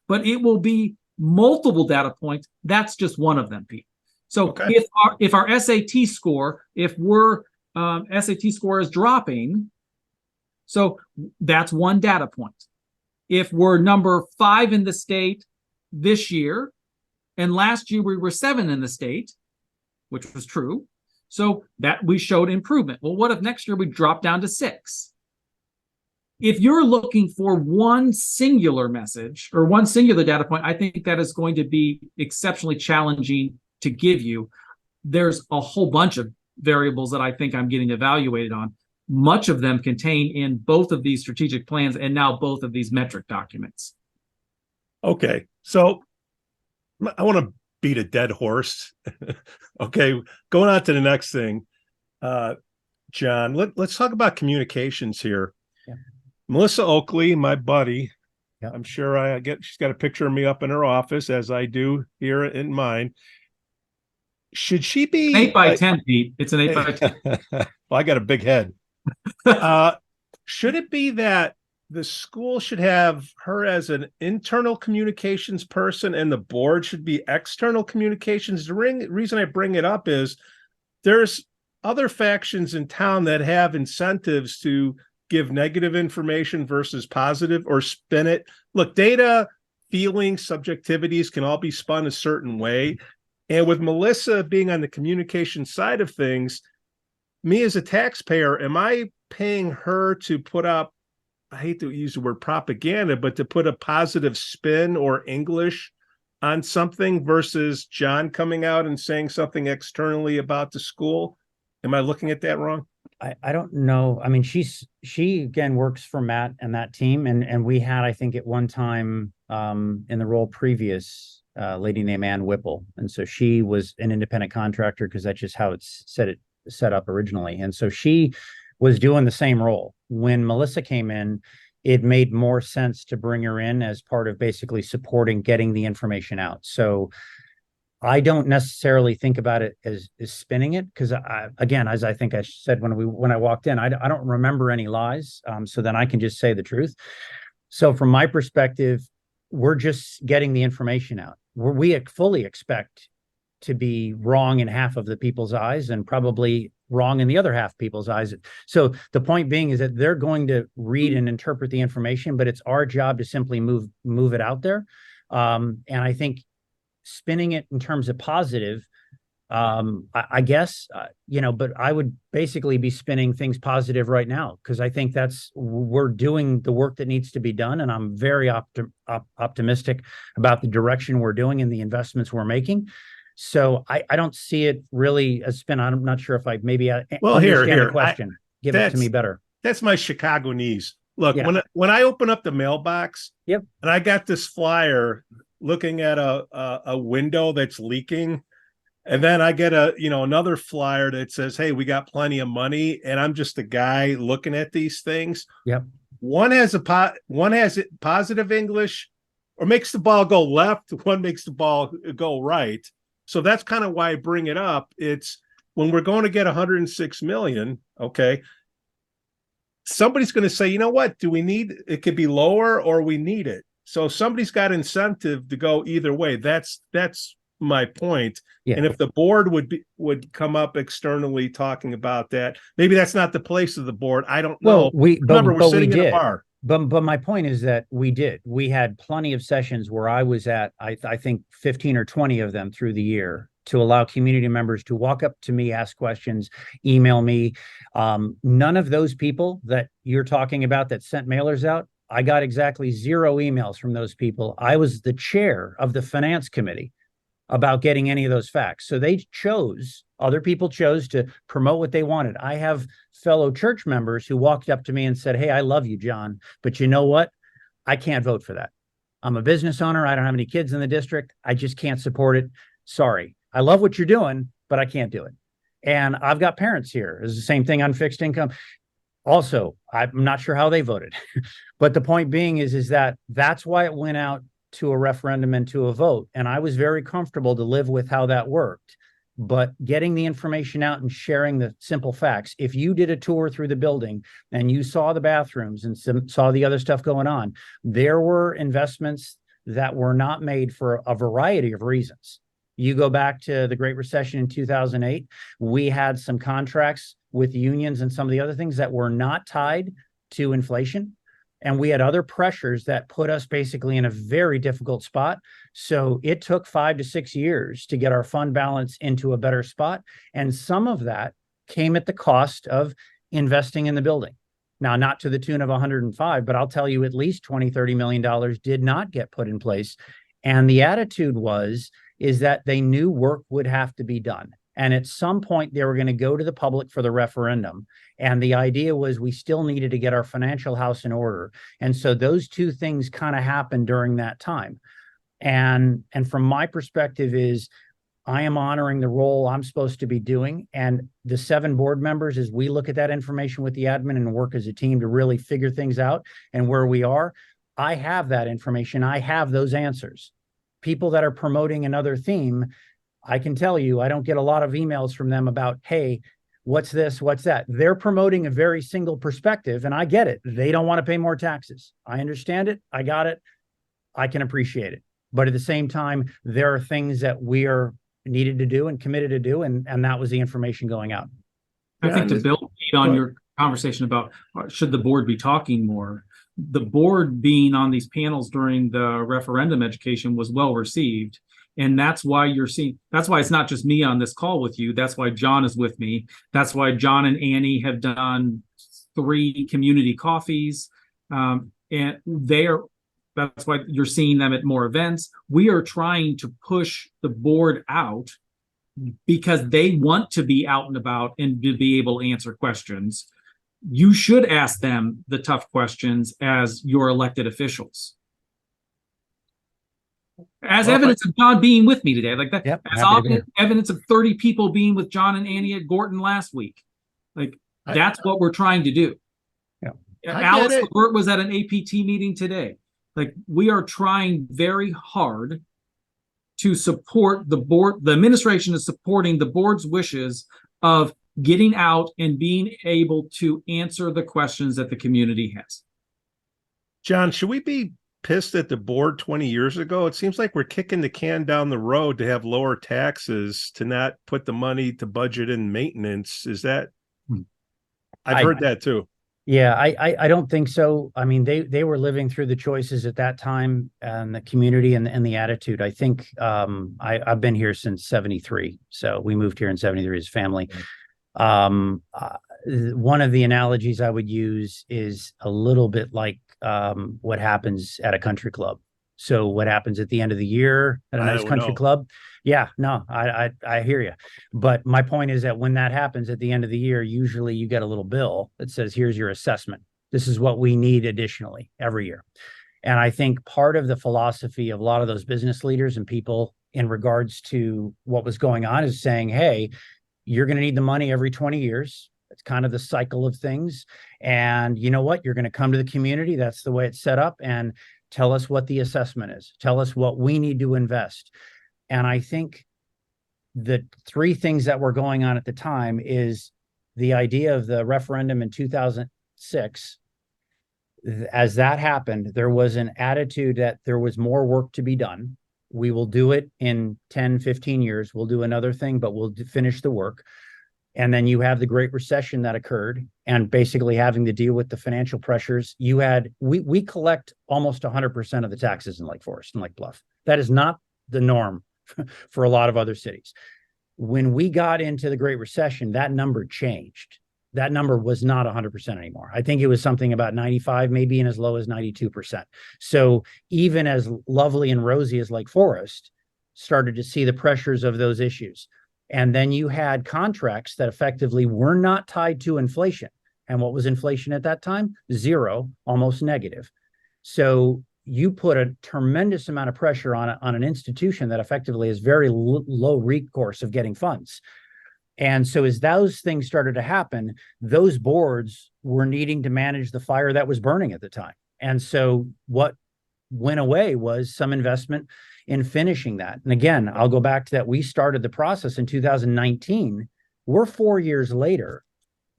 But it will be multiple data points. That's just one of them, Pete. So okay. if our SAT score, SAT score is dropping, so that's one data point. If we're number 5 in the state this year, and last year we were 7 in the state, which was true, so that we showed improvement. Well, what if next year we drop down to 6? If you're looking for one singular message or one singular data point, I think that is going to be exceptionally challenging to give you. There's a whole bunch of variables that I think I'm getting evaluated on. Much of them contain in both of these strategic plans and now both of these metric documents. Okay, so I want to beat a dead horse. Okay, going on to the next thing. John, let's talk about communications here. Yeah. Melissa Oakley, my buddy. Yep. I'm sure she's got a picture of me up in her office, as I do here in mine. Should she be 8x10, Pete? It's an 8x10. well, I got a big head. Should it be that the school should have her as an internal communications person and the board should be external communications? The reason I bring it up is there's other factions in town that have incentives to give negative information versus positive or spin it. Look, data, feelings, subjectivities can all be spun a certain way. And with Melissa being on the communication side of things, me as a taxpayer, am I paying her to put up, I hate to use the word propaganda, but to put a positive spin or English on something versus John coming out and saying something externally about the school? Am I looking at that wrong? I don't know. I mean, she again works for Matt and that team, and we had, I think, at one time in the role previous, a lady named Ann Whipple, and so she was an independent contractor because that's just how it's set up originally, and so she was doing the same role. When Melissa came in, it made more sense to bring her in as part of basically supporting getting the information out. So I don't necessarily think about it as spinning it because, again, as I think I said when I walked in, I don't remember any lies, so then I can just say the truth. So from my perspective, we're just getting the information out. We fully expect to be wrong in half of the people's eyes and probably wrong in the other half people's eyes. So the point being is that they're going to read and interpret the information, but it's our job to simply move it out there. And I think spinning it in terms of positive, I guess, but I would basically be spinning things positive right now because I think we're doing the work that needs to be done. And I'm very optimistic about the direction we're doing and the investments we're making. So I don't see it really as spin. I'm not sure if I maybe understand the question. Give it to me better. That's my Chicagonese. Look, Yeah. when I open up the mailbox, Yep. and I got this flyer looking at a window that's leaking, and then I get another flyer that says, "Hey, we got plenty of money," and I'm just a guy looking at these things. Yep. One has positive English, or makes the ball go left. One makes the ball go right. So that's kind of why I bring it up. It's when we're going to get 106 million. Okay, somebody's going to say, you know what? Do we need it? Could be lower, or we need it. So somebody's got incentive to go either way. That's my point. Yeah. And if the board would come up externally talking about that, maybe that's not the place of the board. I don't know. Remember, we're sitting in a bar. But my point is that we had plenty of sessions where I was at, I think 15 or 20 of them through the year to allow community members to walk up to me, ask questions, email me. None of those people that you're talking about that sent mailers out, I got exactly 0 emails from those people. I was the chair of the finance committee about getting any of those facts. So other people chose to promote what they wanted. I have fellow church members who walked up to me and said, "Hey, I love you, John, but you know what? I can't vote for that. I'm a business owner. I don't have any kids in the district. I just can't support it. Sorry. I love what you're doing, but I can't do it." And I've got parents here. It's the same thing on fixed income. Also, I'm not sure how they voted. But the point being is that that's why it went out to a referendum and to a vote. And I was very comfortable to live with how that worked. But getting the information out and sharing the simple facts. If you did a tour through the building and you saw the bathrooms and saw the other stuff going on, there were investments that were not made for a variety of reasons. You go back to the Great Recession in 2008, we had some contracts with unions and some of the other things that were not tied to inflation. And we had other pressures that put us basically in a very difficult spot. So it took 5 to 6 years to get our fund balance into a better spot. And some of that came at the cost of investing in the building. Now, not to the tune of 105, but I'll tell you at least $20-30 million did not get put in place. And the attitude is that they knew work would have to be done. And at some point, they were going to go to the public for the referendum. And the idea was we still needed to get our financial house in order. And so those two things kind of happened during that time. And from my perspective is I am honoring the role I'm supposed to be doing. And the 7 board members, as we look at that information with the admin and work as a team to really figure things out and where we are, I have that information. I have those answers. People that are promoting another theme, I can tell you, I don't get a lot of emails from them about, hey, what's this, what's that? They're promoting a very single perspective, and I get it. They don't want to pay more taxes. I understand it. I got it. I can appreciate it. But at the same time, there are things that we are needed to do and committed to do, and that was the information going out. I think to build on your conversation about should the board be talking more, the board being on these panels during the referendum education was well received. And that's why that's why it's not just me on this call with you. That's why John is with me. That's why John and Annie have done 3 community coffees. And that's why you're seeing them at more events. We are trying to push the board out because they want to be out and about and to be able to answer questions. You should ask them the tough questions as your elected officials. As evidence of John being with me today, like that, yep, as evidence of 30 people being with John and Annie at Gorton last week. Like that's what we're trying to do. Yeah. Alex Levert was at an APT meeting today. Like we are trying very hard to support the board. The administration is supporting the board's wishes of getting out and being able to answer the questions that the community has. John, should we be pissed at the board 20 years ago? It seems like we're kicking the can down the road to have lower taxes, to not put the money to budget and maintenance. Is that? I've heard that too. Yeah, I don't think so. I mean, they were living through the choices at that time and the community and the attitude. I think I've been here since 73. So we moved here in 73 as a family. One of the analogies I would use is a little bit like what happens at a country club. So what happens at the end of the year at a nice country club? Yeah, no, I hear you. But my point is that when that happens at the end of the year, usually you get a little bill that says, here's your assessment. This is what we need additionally every year. And I think part of the philosophy of a lot of those business leaders and people in regards to what was going on is saying, hey, you're going to need the money every 20 years. It's kind of the cycle of things. And you know what? You're going to come to the community. That's the way it's set up. And tell us what the assessment is. Tell us what we need to invest. And I think the 3 things that were going on at the time is the idea of the referendum in 2006. As that happened, there was an attitude that there was more work to be done. We will do it in 10, 15 years. We'll do another thing, but we'll finish the work. And then you have the Great Recession that occurred and basically having to deal with the financial pressures. We collect almost 100% of the taxes in Lake Forest and Lake Bluff. That is not the norm for a lot of other cities. When we got into the Great Recession, that number changed. That number was not 100% anymore. I think it was something about 95, maybe and as low as 92%. So even as lovely and rosy as Lake Forest started to see the pressures of those issues. And then you had contracts that effectively were not tied to inflation. And what was inflation at that time? 0, almost negative. So you put a tremendous amount of pressure on an institution that effectively is very low recourse of getting funds. And so as those things started to happen, those boards were needing to manage the fire that was burning at the time. And so what went away was some investment in finishing that. And again, I'll go back to that. We started the process in 2019. We're 4 years later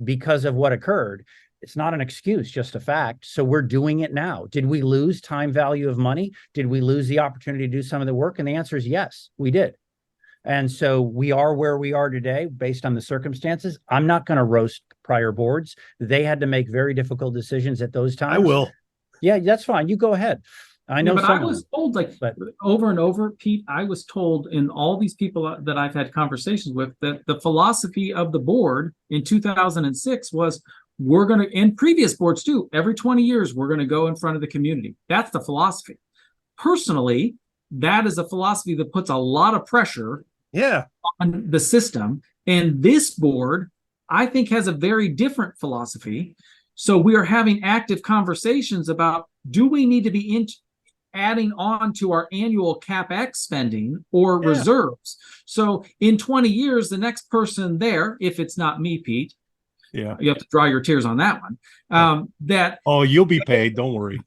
because of what occurred. It's not an excuse, just a fact. So we're doing it now. Did we lose time value of money? Did we lose the opportunity to do some of the work? And the answer is yes, we did. And so we are where we are today based on the circumstances. I'm not going to roast prior boards. They had to make very difficult decisions at those times. I will. Yeah, that's fine. You go ahead. I know, but I was told, over and over, Pete, I was told in all these people that I've had conversations with that the philosophy of the board in 2006 was we're going to, and previous boards too, every 20 years, we're going to go in front of the community. That's the philosophy. Personally, that is a philosophy that puts a lot of pressure on the system. And this board, I think, has a very different philosophy. So we are having active conversations about, do we need to be adding on to our annual CapEx spending or reserves. So in 20 years, the next person there, if it's not me, Pete, you have to dry your tears on that one. You'll be paid. Don't worry.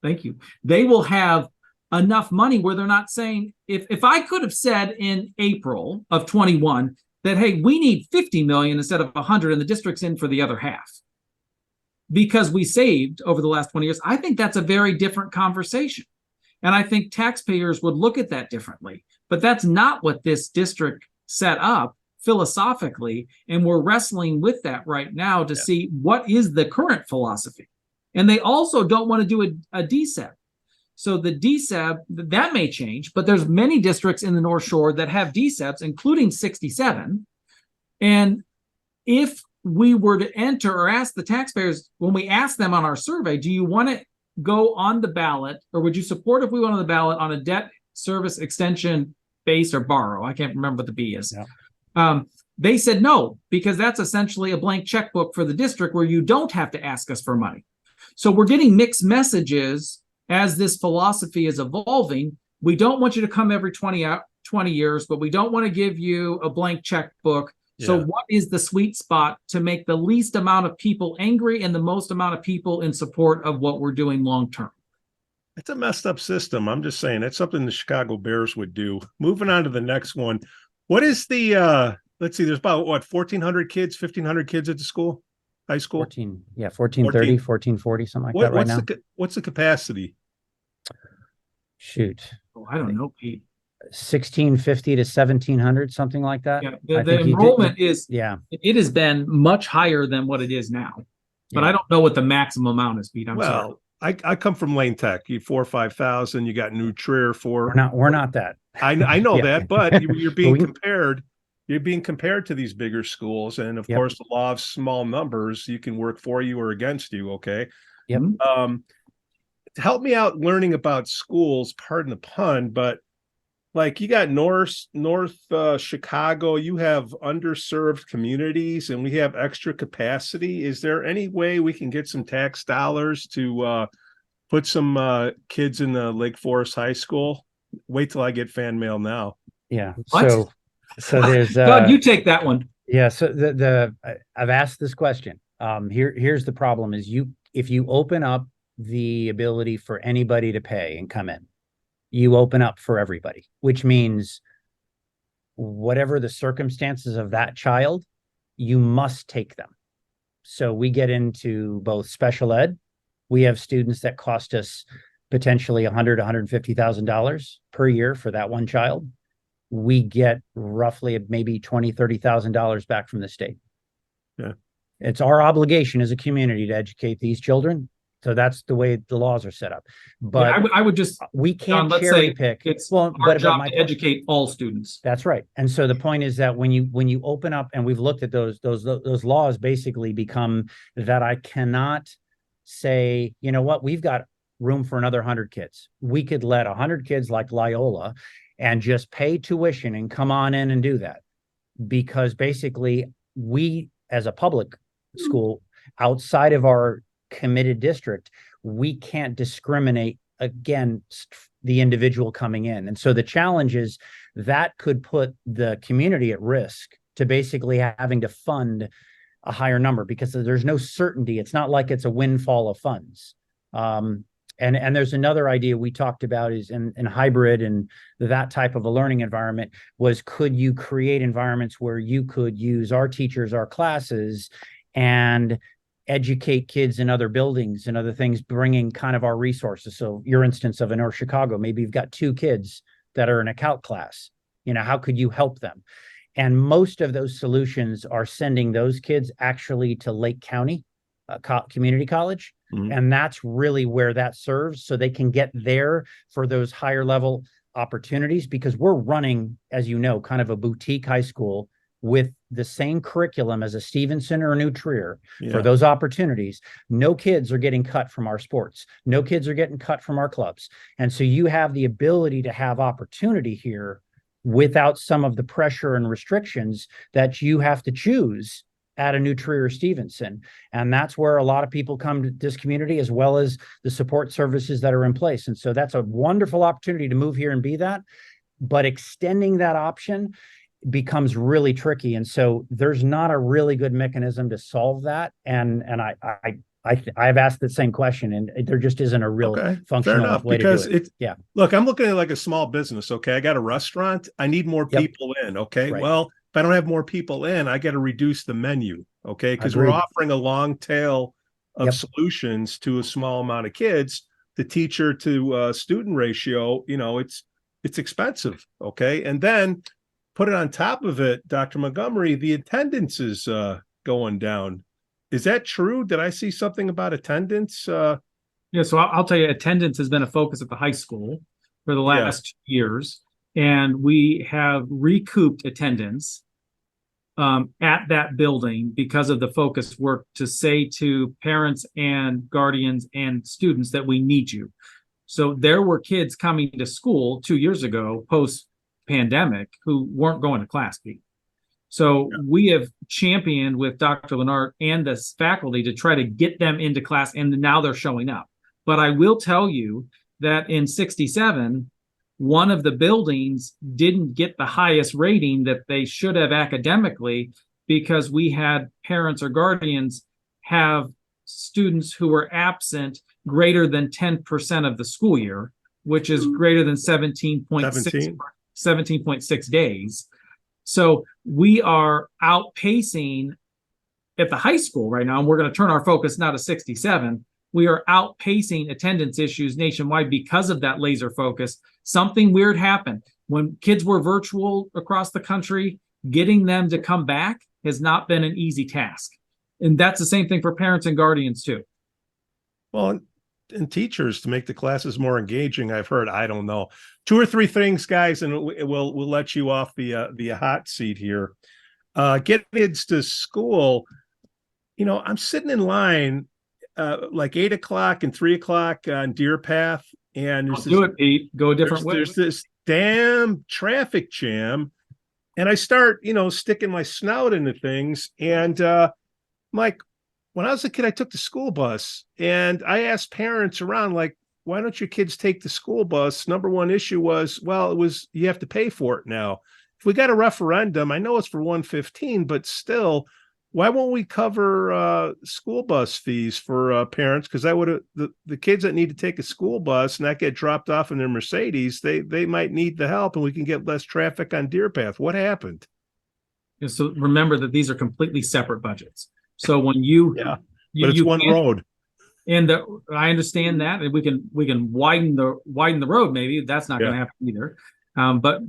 Thank you. They will have enough money where they're not saying, if I could have said in April of 21 that, hey, we need 50 million instead of 100 and the district's in for the other half because we saved over the last 20 years, I think that's a very different conversation. And I think taxpayers would look at that differently. But that's not what this district set up philosophically. And we're wrestling with that right now to see what is the current philosophy. And they also don't want to do a DSEB. So the DSEB, that may change, but there's many districts in the North Shore that have DSEBs, including 67. And if we were to enter or ask the taxpayers, when we ask them on our survey, do you want to go on the ballot, or would you support if we went on the ballot on a debt service extension base or borrow? I can't remember what the B is. They said no, because that's essentially a blank checkbook for the district where you don't have to ask us for money. So we're getting mixed messages as this philosophy is evolving. We don't want you to come every 20 years, but we don't want to give you a blank checkbook. So what is the sweet spot to make the least amount of people angry and the most amount of people in support of what we're doing long term? It's a messed up system. I'm just saying it's something the Chicago Bears would do. Moving on to the next one. What is the let's see, there's about 1,400 kids, 1,500 kids at the school, high school? 1430, 1440, something like that right now. What's the capacity? Shoot. I don't know, Pete. 1650 to 1700, something like that. The enrollment it has been much higher than what it is now, but I don't know what the maximum amount is, Pete. I'm sorry. I come from Lane Tech. You 4,000 or 5,000. You got New Trier for. We're not that. I know that, but you're being compared. You're being compared to these bigger schools, and of course, the law of small numbers. You can work for you or against you. Okay. Yep. Help me out learning about schools. Pardon the pun, but like you got North Chicago, you have underserved communities, and we have extra capacity. Is there any way we can get some tax dollars to put some kids in the Lake Forest High School? Wait till I get fan mail now. Yeah. What? So there's God, you take that one. Yeah. So I've asked this question. Here's the problem: is if you open up the ability for anybody to pay and come in, you open up for everybody, which means whatever the circumstances of that child, you must take them. So we get into both special ed. We have students that cost us potentially $100,000, $150,000 per year for that one child. We get roughly maybe $20,000, $30,000 back from the state. Yeah. It's our obligation as a community to educate these children. So that's the way the laws are set up. But I would just, we can't cherry pick. It's our job to educate all students. That's right. And so the point is that when you open up, and we've looked at those laws basically become that I cannot say, you know what, we've got room for another 100 kids. We could let 100 kids like Loyola and just pay tuition and come on in and do that. Because basically we, as a public school outside of our committed district, we can't discriminate against the individual coming in. And so the challenge is that could put the community at risk to basically having to fund a higher number, because there's no certainty. It's not like it's a windfall of funds. And there's another idea we talked about is in hybrid and that type of a learning environment was, could you create environments where you could use our teachers, our classes, and educate kids in other buildings and other things, bringing kind of our resources. So your instance of in North Chicago, maybe you've got 2 kids that are in a calc class. You know, how could you help them? And most of those solutions are sending those kids actually to Lake County Community College. Mm-hmm. And that's really where that serves, so they can get there for those higher level opportunities, because we're running, as you know, kind of a boutique high school with the same curriculum as a Stevenson or a New Trier for those opportunities. No kids are getting cut from our sports. No kids are getting cut from our clubs. And so you have the ability to have opportunity here without some of the pressure and restrictions that you have to choose at a new Tree or Stevenson. And that's where a lot of people come to this community, as well as the support services that are in place. And so that's a wonderful opportunity to move here and be that. But extending that option becomes really tricky. And so there's not a really good mechanism to solve that. And I've asked the same question, and there just isn't a real functional way to do it. Yeah. Look, I'm looking at like a small business. Okay. I got a restaurant. I need more people in. Okay. Right. Well, if I don't have more people in, I got to reduce the menu. Okay. Because we're offering a long tail of solutions to a small amount of kids. The teacher to student ratio, it's expensive. Okay. And then put it on top of it, Dr. Montgomery, the attendance is going down. Is that true? Did I see something about attendance? Yeah, so I'll tell you, attendance has been a focus at the high school for the last 2 years, and we have recouped attendance at that building because of the focused work to say to parents and guardians and students that we need you. So there were kids coming to school 2 years ago, post-pandemic, who weren't going to class, Pete. So we have championed with Dr. Lennart and the faculty to try to get them into class, and now they're showing up. But I will tell you that in 67, one of the buildings didn't get the highest rating that they should have academically, because we had parents or guardians have students who were absent greater than 10% of the school year, which is greater than 17.6 days. So we are outpacing at the high school right now, and we're going to turn our focus now to 67. We are outpacing attendance issues nationwide because of that laser focus. Something weird happened. When kids were virtual across the country, getting them to come back has not been an easy task. And that's the same thing for parents and guardians too. Well, and teachers to make the classes more engaging, I've heard. I don't know. 2 or 3 things, guys, and we'll let you off the hot seat here. Get kids to school. I'm sitting in line like 8 o'clock and 3 o'clock on Deer Path, and do it, Pete. Go a different way. There's this damn traffic jam, and I start, sticking my snout into things, and Mike. When I was a kid, I took the school bus, and I asked parents around, like, why don't your kids take the school bus? Number one issue was, you have to pay for it now. If we got a referendum, I know it's for 115, but still, why won't we cover school bus fees for parents? Because the kids that need to take a school bus and not get dropped off in their Mercedes, they might need the help, and we can get less traffic on Deer Path. What happened? Yeah, so remember that these are completely separate budgets. So when you, but it's one road, and I understand that, and we can widen the road. Maybe that's not going to happen either. But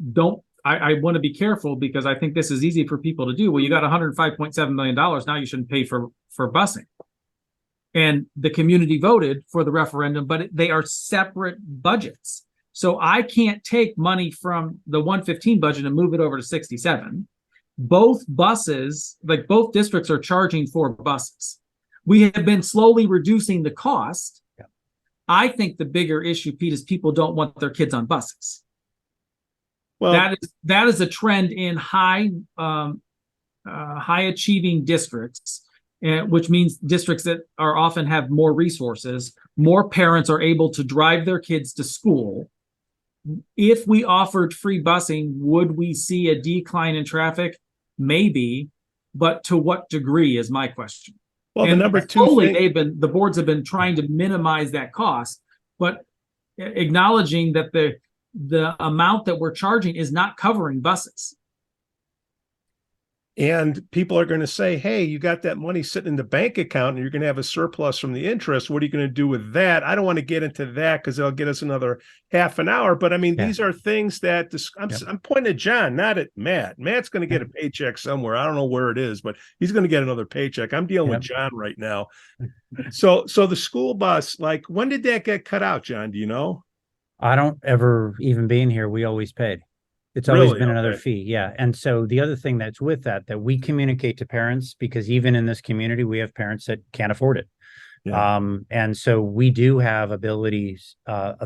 I want to be careful, because I think this is easy for people to do. Well, you got $105.7 million. Now you shouldn't pay for busing. And the community voted for the referendum, but they are separate budgets. So I can't take money from the 115 budget and move it over to 67. Both buses, like both districts, are charging for buses. We have been slowly reducing the cost. Yeah. I think the bigger issue, Pete, is people don't want their kids on buses. Well, that is a trend in high achieving districts, which means districts that are often have more resources. More parents are able to drive their kids to school. If we offered free busing, would we see a decline in traffic? Maybe, but to what degree is my question. Well, and the number two thing, the boards have been trying to minimize that cost, but acknowledging that the amount that we're charging is not covering buses. And people are going to say, hey, you got that money sitting in the bank account and you're going to have a surplus from the interest. What are you going to do with that? I don't want to get into that because they'll get us another half an hour. But I mean, these are things that I'm pointing at John, not at Matt. Matt's going to get a paycheck somewhere. I don't know where it is, but he's going to get another paycheck. I'm dealing with John right now. So the school bus, like, when did that get cut out, John? Do you know? I don't ever even being here. We always paid. It's always been another fee. Yeah. And so the other thing that's with that we communicate to parents, because even in this community, we have parents that can't afford it. Yeah. And so we do have abilities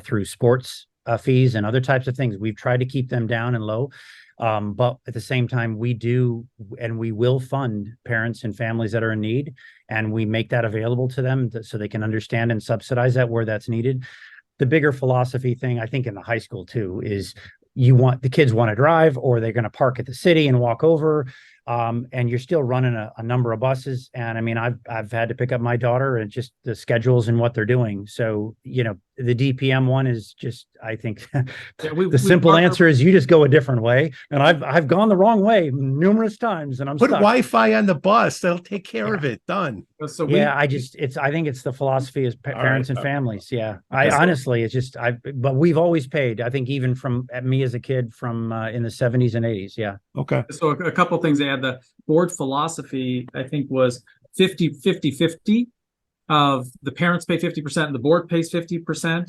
through sports fees and other types of things. We've tried to keep them down and low. But at the same time, we do and we will fund parents and families that are in need, and we make that available to them so they can understand and subsidize that where that's needed. The bigger philosophy thing, I think, in the high school too, is the kids want to drive, or they're going to park at the city and walk over. And you're still running a number of buses. And I mean, I've had to pick up my daughter, and just the schedules and what they're doing. So, the DPM one is just, I think the simple answer is you just go a different way. And I've gone the wrong way numerous times, and I'm Put stuck. Wi-Fi on the bus. They'll take care of it. Done. So I think it's the philosophy as parents and families. Yeah. Honestly, it's just, but we've always paid, I think, even from me as a kid from in the 70s and 80s. Yeah. Okay. So a couple of things to add. The board philosophy, I think, was 50 of the parents pay 50% and the board pays 50%.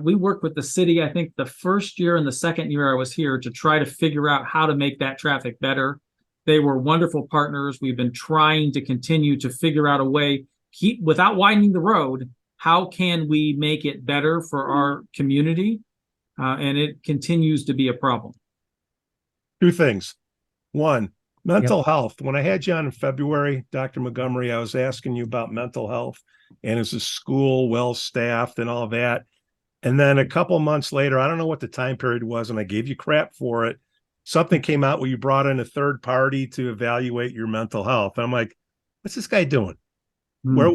We worked with the city, I think the first year and the second year I was here, to try to figure out how to make that traffic better. They were wonderful partners. We've been trying to continue to figure out a way, without widening the road, how can we make it better for our community? And it continues to be a problem. Two things. One, mental health. When I had you on in February, Dr. Montgomery, I was asking you about mental health, and is the school well staffed and all that. And then a couple months later, I don't know what the time period was, and I gave you crap for it. Something came out where you brought in a third party to evaluate your mental health. I'm like, what's this guy doing? Where?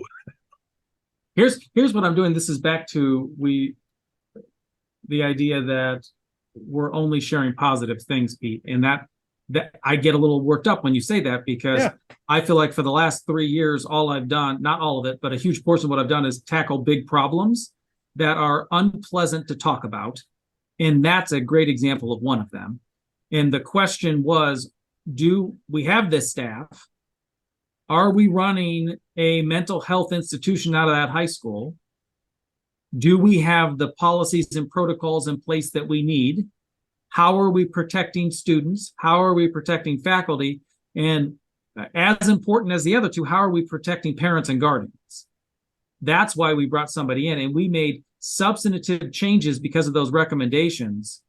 Here's what I'm doing. This is back to the idea that we're only sharing positive things, Pete, and that I get a little worked up when you say that, because I feel like for the last 3 years, all I've done, not all of it, but a huge portion of what I've done is tackle big problems that are unpleasant to talk about. And that's a great example of one of them. And the question was, do we have this staff? Are we running a mental health institution out of that high school? Do we have the policies and protocols in place that we need? How are we protecting students? How are we protecting faculty? And as important as the other two, how are we protecting parents and guardians? That's why we brought somebody in, and we made substantive changes because of those recommendations,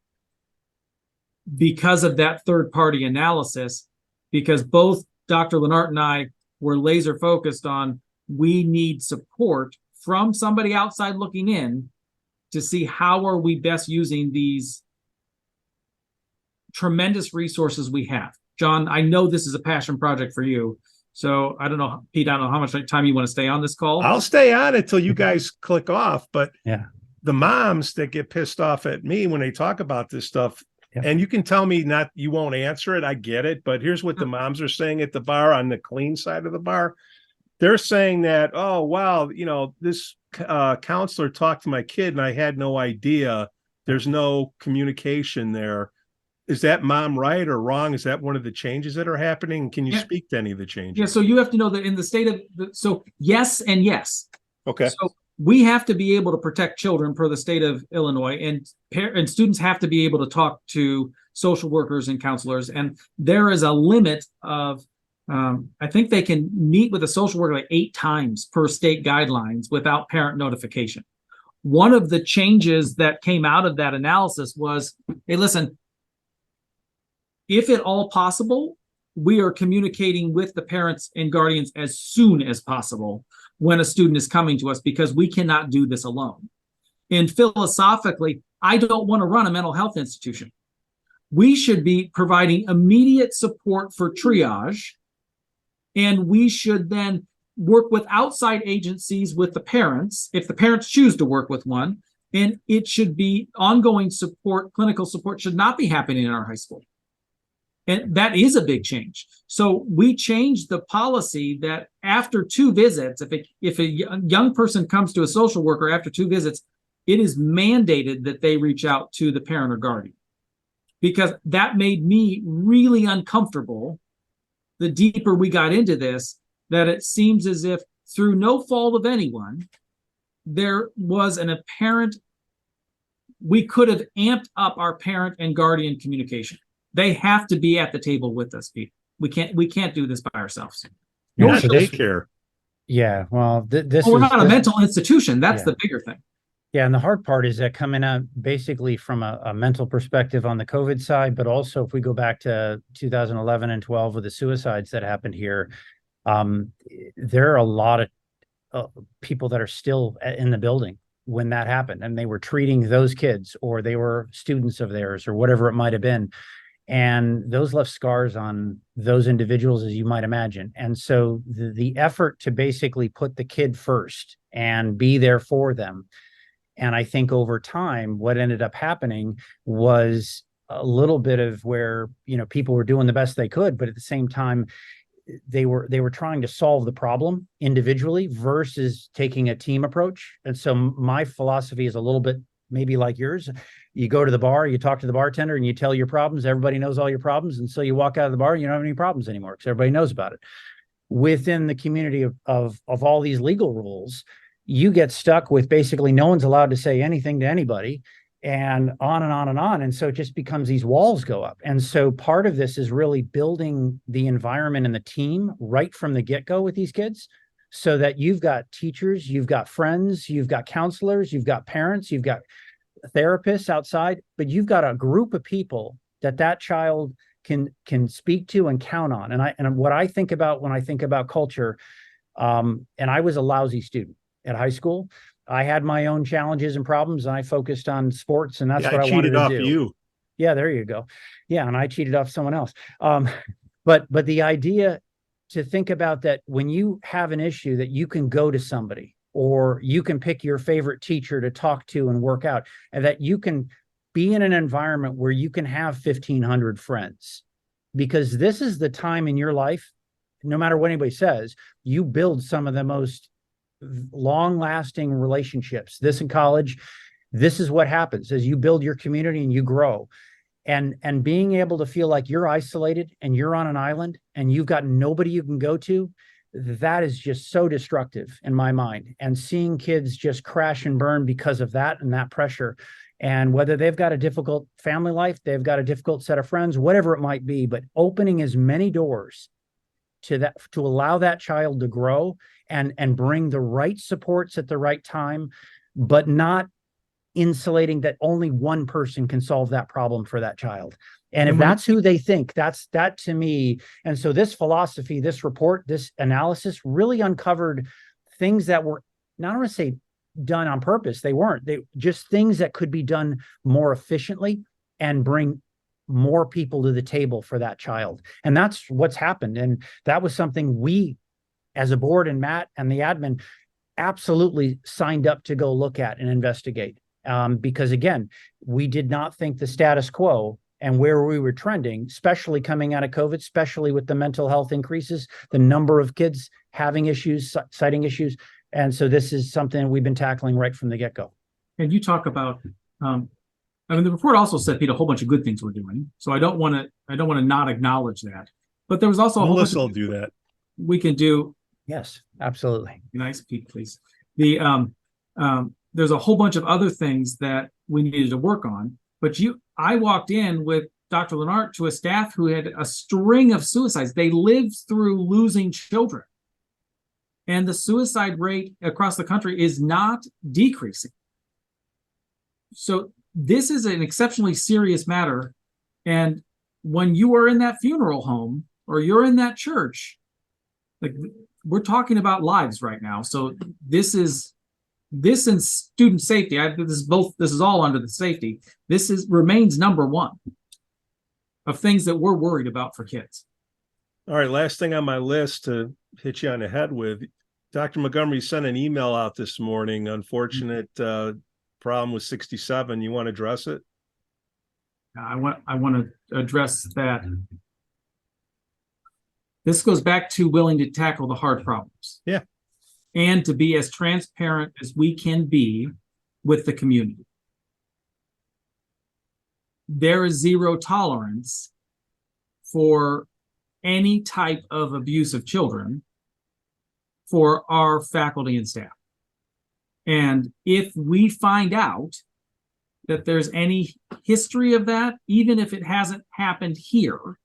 because of that third-party analysis, because both Dr. Lennart and I were laser focused on, we need support from somebody outside looking in to see how are we best using these tremendous resources we have. John, I know this is a passion project for you. So I don't know, Pete, I don't know how much time you want to stay on this call. I'll stay on it till you guys click off. But yeah, the moms that get pissed off at me when they talk about this stuff, and you can tell me you won't answer it. I get it. But here's what the moms are saying at the bar on the clean side of the bar. They're saying that, oh, wow, this counselor talked to my kid and I had no idea. There's no communication there. Is that mom right or wrong? Is that one of the changes that are happening? Can you speak to any of the changes? Yeah, so you have to know that in the state of, so yes and yes. Okay. So we have to be able to protect children per the state of Illinois, and students have to be able to talk to social workers and counselors. And there is a limit of, I think they can meet with a social worker like 8 times per state guidelines without parent notification. One of the changes that came out of that analysis was, hey, listen, if at all possible, we are communicating with the parents and guardians as soon as possible when a student is coming to us, because we cannot do this alone. And philosophically, I don't want to run a mental health institution. We should be providing immediate support for triage, and we should then work with outside agencies with the parents, if the parents choose to work with one, and it should be ongoing support. Clinical support should not be happening in our high school. And that is a big change. So we changed the policy that after 2 visits, if a young person comes to a social worker after 2 visits, it is mandated that they reach out to the parent or guardian, because that made me really uncomfortable the deeper we got into this, that it seems as if through no fault of anyone, there was an apparent, we could have amped up our parent and guardian communication. They have to be at the table with us, Pete. We can't do this by ourselves. You're not daycare. Yeah, well, this we're not a mental institution. That's the bigger thing. Yeah, and the hard part is that coming out basically from a mental perspective on the COVID side, but also if we go back to 2011 and 12 with the suicides that happened here, um, there are a lot of people that are still in the building when that happened, and they were treating those kids, or they were students of theirs, or whatever it might have been. And those left scars on those individuals, as you might imagine. And so the effort to basically put the kid first and be there for them. And I think over time, what ended up happening was a little bit of where, people were doing the best they could, but at the same time, they were trying to solve the problem individually versus taking a team approach. And so my philosophy is a little bit maybe like yours. You go to the bar, you talk to the bartender, and you tell your problems. Everybody knows all your problems, and so you walk out of the bar, and you don't have any problems anymore because everybody knows about it. Within the community of all these legal rules, you get stuck with basically no one's allowed to say anything to anybody, and on and on and on. And so it just becomes these walls go up. And so part of this is really building the environment and the team right from the get-go with these kids, so that you've got teachers, you've got friends, you've got counselors, you've got parents, you've got therapists outside, but you've got a group of people that child can speak to and count on. And what I think about when I think about culture, and I was a lousy student at high school. I had my own challenges and problems, and I focused on sports, and that's what I wanted to do. You. Yeah, there you go. Yeah, and I cheated off someone else. But the idea to think about that when you have an issue, that you can go to somebody, or you can pick your favorite teacher to talk to and work out, and that you can be in an environment where you can have 1,500 friends, because this is the time in your life, no matter what anybody says, you build some of the most long-lasting relationships. This in college, this is what happens as you build your community and you grow. And being able to feel like you're isolated and you're on an island and you've got nobody you can go to, that is just so destructive in my mind. And seeing kids just crash and burn because of that and that pressure, and whether they've got a difficult family life, they've got a difficult set of friends, whatever it might be, but opening as many doors to allow that child to grow and bring the right supports at the right time, but not insulating that only one person can solve that problem for that child. And if that's who they think, that to me. And so this philosophy, this report, this analysis really uncovered things that were, not want to say done on purpose. They weren't. They just things that could be done more efficiently and bring more people to the table for that child. And that's what's happened. And that was something we, as a board, and Matt and the admin, absolutely signed up to go look at and investigate. Because again, we did not think the status quo and where we were trending, especially coming out of COVID, especially with the mental health increases, the number of kids having issues, citing issues. And so this is something we've been tackling right from the get-go. And you talk about, the report also said, Pete, a whole bunch of good things we're doing. So I don't want to not acknowledge that. But there was also a whole bunch will do that. We can do. Yes, absolutely. Nice, Pete, please. There's a whole bunch of other things that we needed to work on. But I walked in with Dr. Lenart to a staff who had a string of suicides. They lived through losing children. And the suicide rate across the country is not decreasing. So this is an exceptionally serious matter. And when you are in that funeral home or you're in that church, like, we're talking about lives right now. So this and student safety. This is all under the safety. Remains number one of things that we're worried about for kids. All right, last thing on my list to hit you on the head with. Dr. Montgomery sent an email out this morning. Unfortunate problem with 67. You want to address it? I want to address that. This goes back to willing to tackle the hard problems. Yeah. And to be as transparent as we can be with the community. There is zero tolerance for any type of abuse of children for our faculty and staff. And if we find out that there's any history of that, even if it hasn't happened here,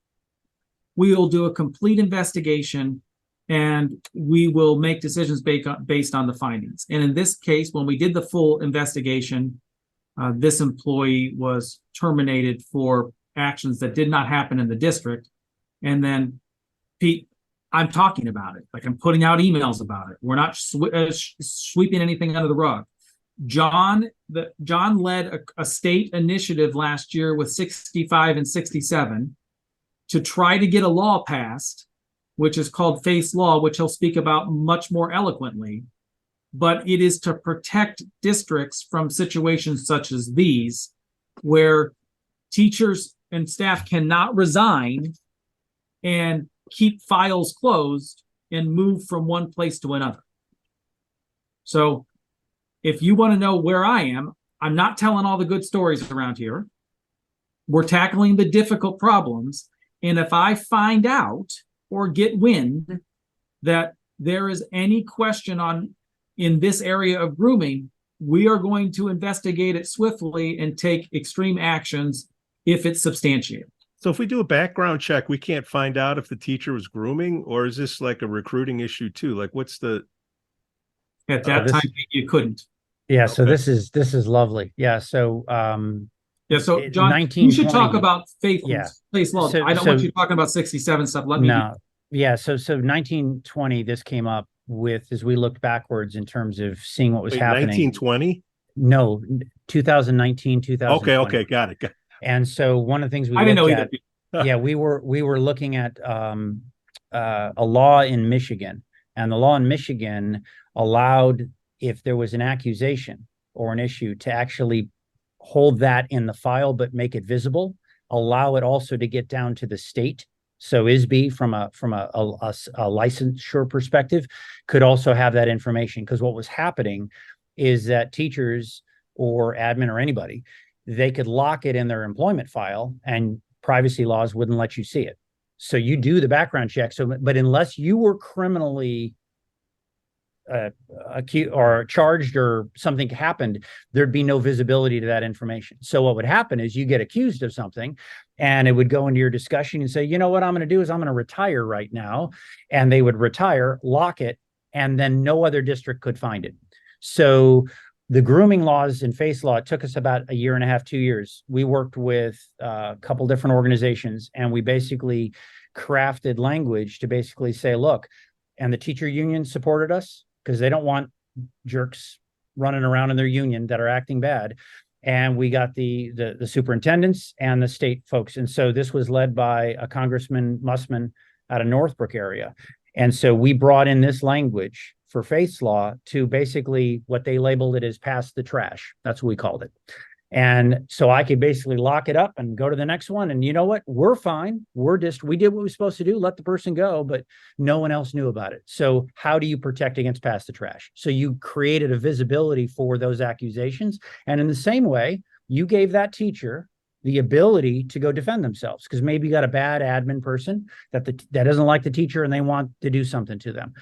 we will do a complete investigation and we will make decisions based on the findings. And in this case, when we did the full investigation, this employee was terminated for actions that did not happen in the district. And then, Pete, I'm talking about it. Like, I'm putting out emails about it. We're not sweeping anything under the rug. John led a state initiative last year with 65 and 67 to try to get a law passed, which is called Face Law, which he'll speak about much more eloquently. But it is to protect districts from situations such as these, where teachers and staff cannot resign and keep files closed and move from one place to another. So if you want to know where I am, I'm not telling all the good stories around here. We're tackling the difficult problems. And if I find out or get wind that there is any question in this area of grooming, we are going to investigate it swiftly and take extreme actions if it's substantiated. So if we do a background check, we can't find out if the teacher was grooming, or is this like a recruiting issue too? Like, what's the... At that time, you couldn't. Yeah. So this is lovely. Yeah. So, so John, you should talk about Face Law. So, I don't want you talking about 67 stuff. Let me. No. Yeah. So 1920, this came up with, as we looked backwards in terms of seeing what was happening. 1920? No, 2019, 2020. Okay. Got it. And so one of the things I didn't know either. Yeah, we were looking at a law in Michigan, and the law in Michigan allowed, if there was an accusation or an issue, to actually hold that in the file but make it visible, allow it also to get down to the state. So ISB, from a licensure perspective, could also have that information, because what was happening is that teachers or admin or anybody, they could lock it in their employment file and privacy laws wouldn't let you see it. So you do the background check. But unless you were criminally accused or charged or something happened, there'd be no visibility to that information. So what would happen is you get accused of something and it would go into your discussion and say, you know what I'm going to do is I'm going to retire right now. And they would retire, lock it, and then no other district could find it. So the grooming laws and Face Law, it took us about a year and a half, 2 years. We worked with a couple different organizations, and we basically crafted language to basically say, look, and the teacher union supported us because they don't want jerks running around in their union that are acting bad. And we got the superintendents and the state folks. And so this was led by a Congressman Mussman out of Northbrook area. And so we brought in this language for Face Law to basically, what they labeled it as, pass the trash. That's what we called it. And so I could basically lock it up and go to the next one. And you know what? We're fine. We did what we were supposed to do, let the person go, but no one else knew about it. So how do you protect against pass the trash? So you created a visibility for those accusations. And in the same way, you gave that teacher the ability to go defend themselves, because maybe you got a bad admin person that doesn't like the teacher and they want to do something to them.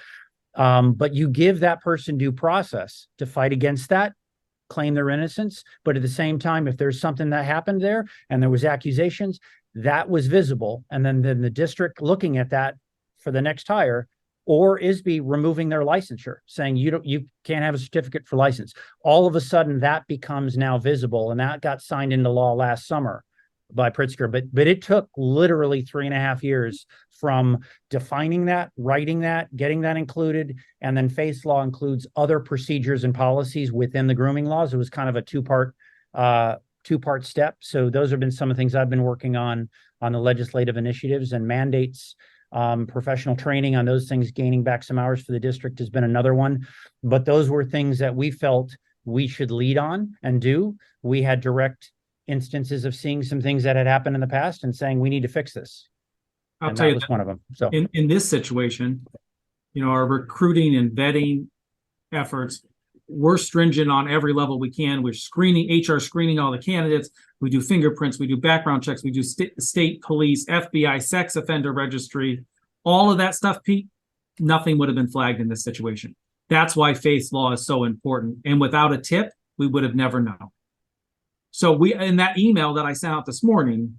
But you give that person due process to fight against that, claim their innocence. But at the same time, if there's something that happened there and there was accusations, that was visible. And then the district looking at that for the next hire, or ISB removing their licensure, saying you can't have a certificate for license. All of a sudden that becomes now visible. And that got signed into law last summer by Pritzker. But it took literally 3.5 years from defining that, writing that, getting that included, and then Face Law includes other procedures and policies within the grooming laws. It was kind of a two-part step. So those have been some of the things I've been working on the legislative initiatives and mandates. Professional training on those things, gaining back some hours for the district has been another one. But those were things that we felt we should lead on and do. We had direct instances of seeing some things that had happened in the past and saying, we need to fix this. I'll tell you, that was one of them. So in this situation, our recruiting and vetting efforts, we're stringent on every level we can. We're HR screening all the candidates. We do fingerprints, we do background checks, we do state police, FBI, sex offender registry, all of that stuff, Pete. Nothing would have been flagged in this situation. That's why Face Law is so important. And without a tip, we would have never known. So in that email that I sent out this morning,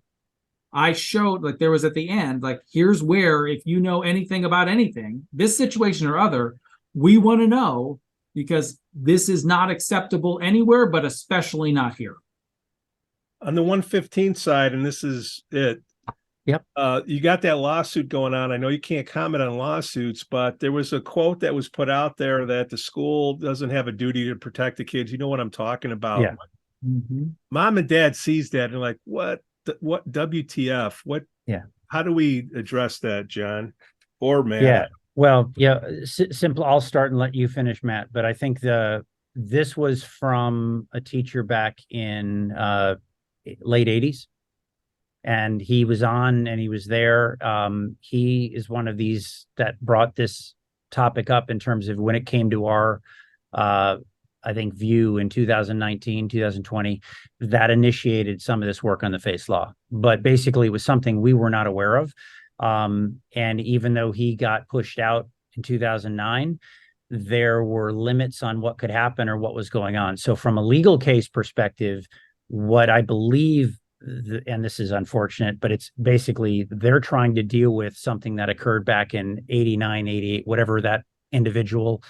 I showed, like, there was at the end, like, here's where, if you know anything about anything, this situation or other, we want to know, because this is not acceptable anywhere, but especially not here. On the 115 side, and this is it. Yep. You got that lawsuit going on. I know you can't comment on lawsuits, but there was a quote that was put out there that the school doesn't have a duty to protect the kids. You know what I'm talking about? Yeah. Mm-hmm. Mom and dad sees that and like, what WTF? What? Yeah. How do we address that, John or Matt? Yeah. Well, yeah. Simple. I'll start and let you finish, Matt. But I think this was from a teacher back in late 80s. And he was on and he was there. He is one of these that brought this topic up in terms of when it came to our, I think, view in 2019, 2020, that initiated some of this work on the FACE law. But basically, it was something we were not aware of. And even though he got pushed out in 2009, there were limits on what could happen or what was going on. So from a legal case perspective, what I believe, and this is unfortunate, but it's basically they're trying to deal with something that occurred back in 89, 88, whatever that individual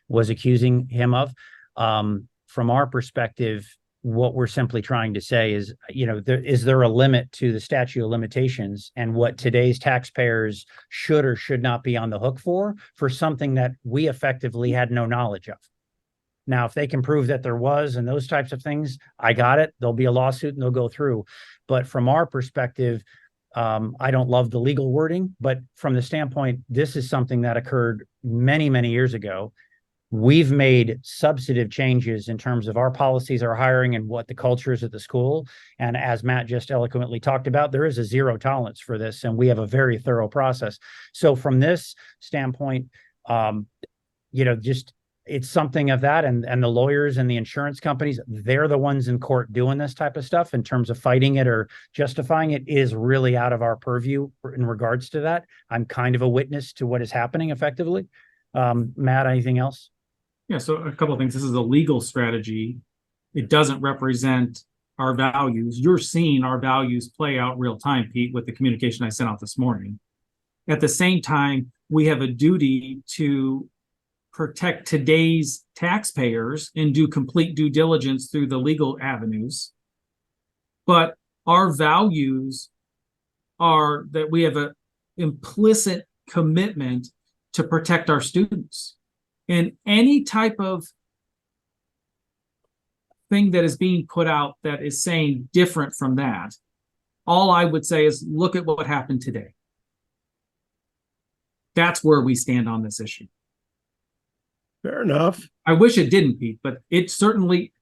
was accusing him of. From our perspective, what we're simply trying to say is, is there a limit to the statute of limitations and what today's taxpayers should or should not be on the hook for something that we effectively had no knowledge of? Now, if they can prove that there was and those types of things, I got it. There'll be a lawsuit and they'll go through. But from our perspective, I don't love the legal wording, but from the standpoint, this is something that occurred many, many years ago. We've made substantive changes in terms of our policies, our hiring, and what the culture is at the school. And as Matt just eloquently talked about, there is a zero tolerance for this, and we have a very thorough process. So from this standpoint, just it's something of that, and the lawyers and the insurance companies, they're the ones in court doing this type of stuff in terms of fighting it or justifying it is really out of our purview in regards to that. I'm kind of a witness to what is happening effectively. Matt, anything else? Yeah, so a couple of things. This is a legal strategy. It doesn't represent our values. You're seeing our values play out real time, Pete, with the communication I sent out this morning. At the same time, we have a duty to protect today's taxpayers and do complete due diligence through the legal avenues. But our values are that we have an implicit commitment to protect our students. And any type of thing that is being put out that is saying different from that, all I would say is look at what happened today. That's where we stand on this issue. Fair enough. I wish it didn't, Pete, but it certainly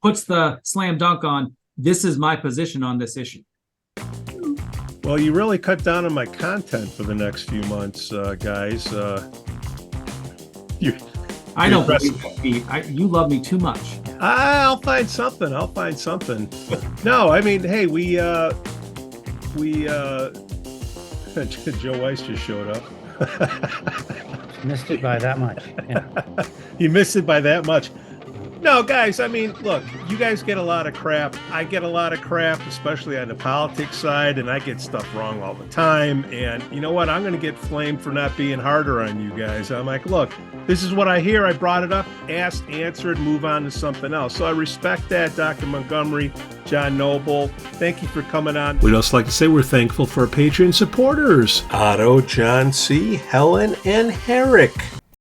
puts the slam dunk on this is my position on this issue. Well, you really cut down on my content for the next few months, guys. I don't believe that, Pete. You love me too much. I'll find something. No, I mean, hey, we Joe Weiss just showed up. Missed it by that much. Yeah. You missed it by that much. No, guys, I mean, look, you guys get a lot of crap. I get a lot of crap, especially on the politics side, and I get stuff wrong all the time. And you know what? I'm going to get flamed for not being harder on you guys. I'm like, look, this is what I hear. I brought it up, asked, answered, move on to something else. So I respect that, Dr. Montgomery, John Noble. Thank you for coming on. We'd also like to say we're thankful for our Patreon supporters, Otto, John C., Helen, and Herrick.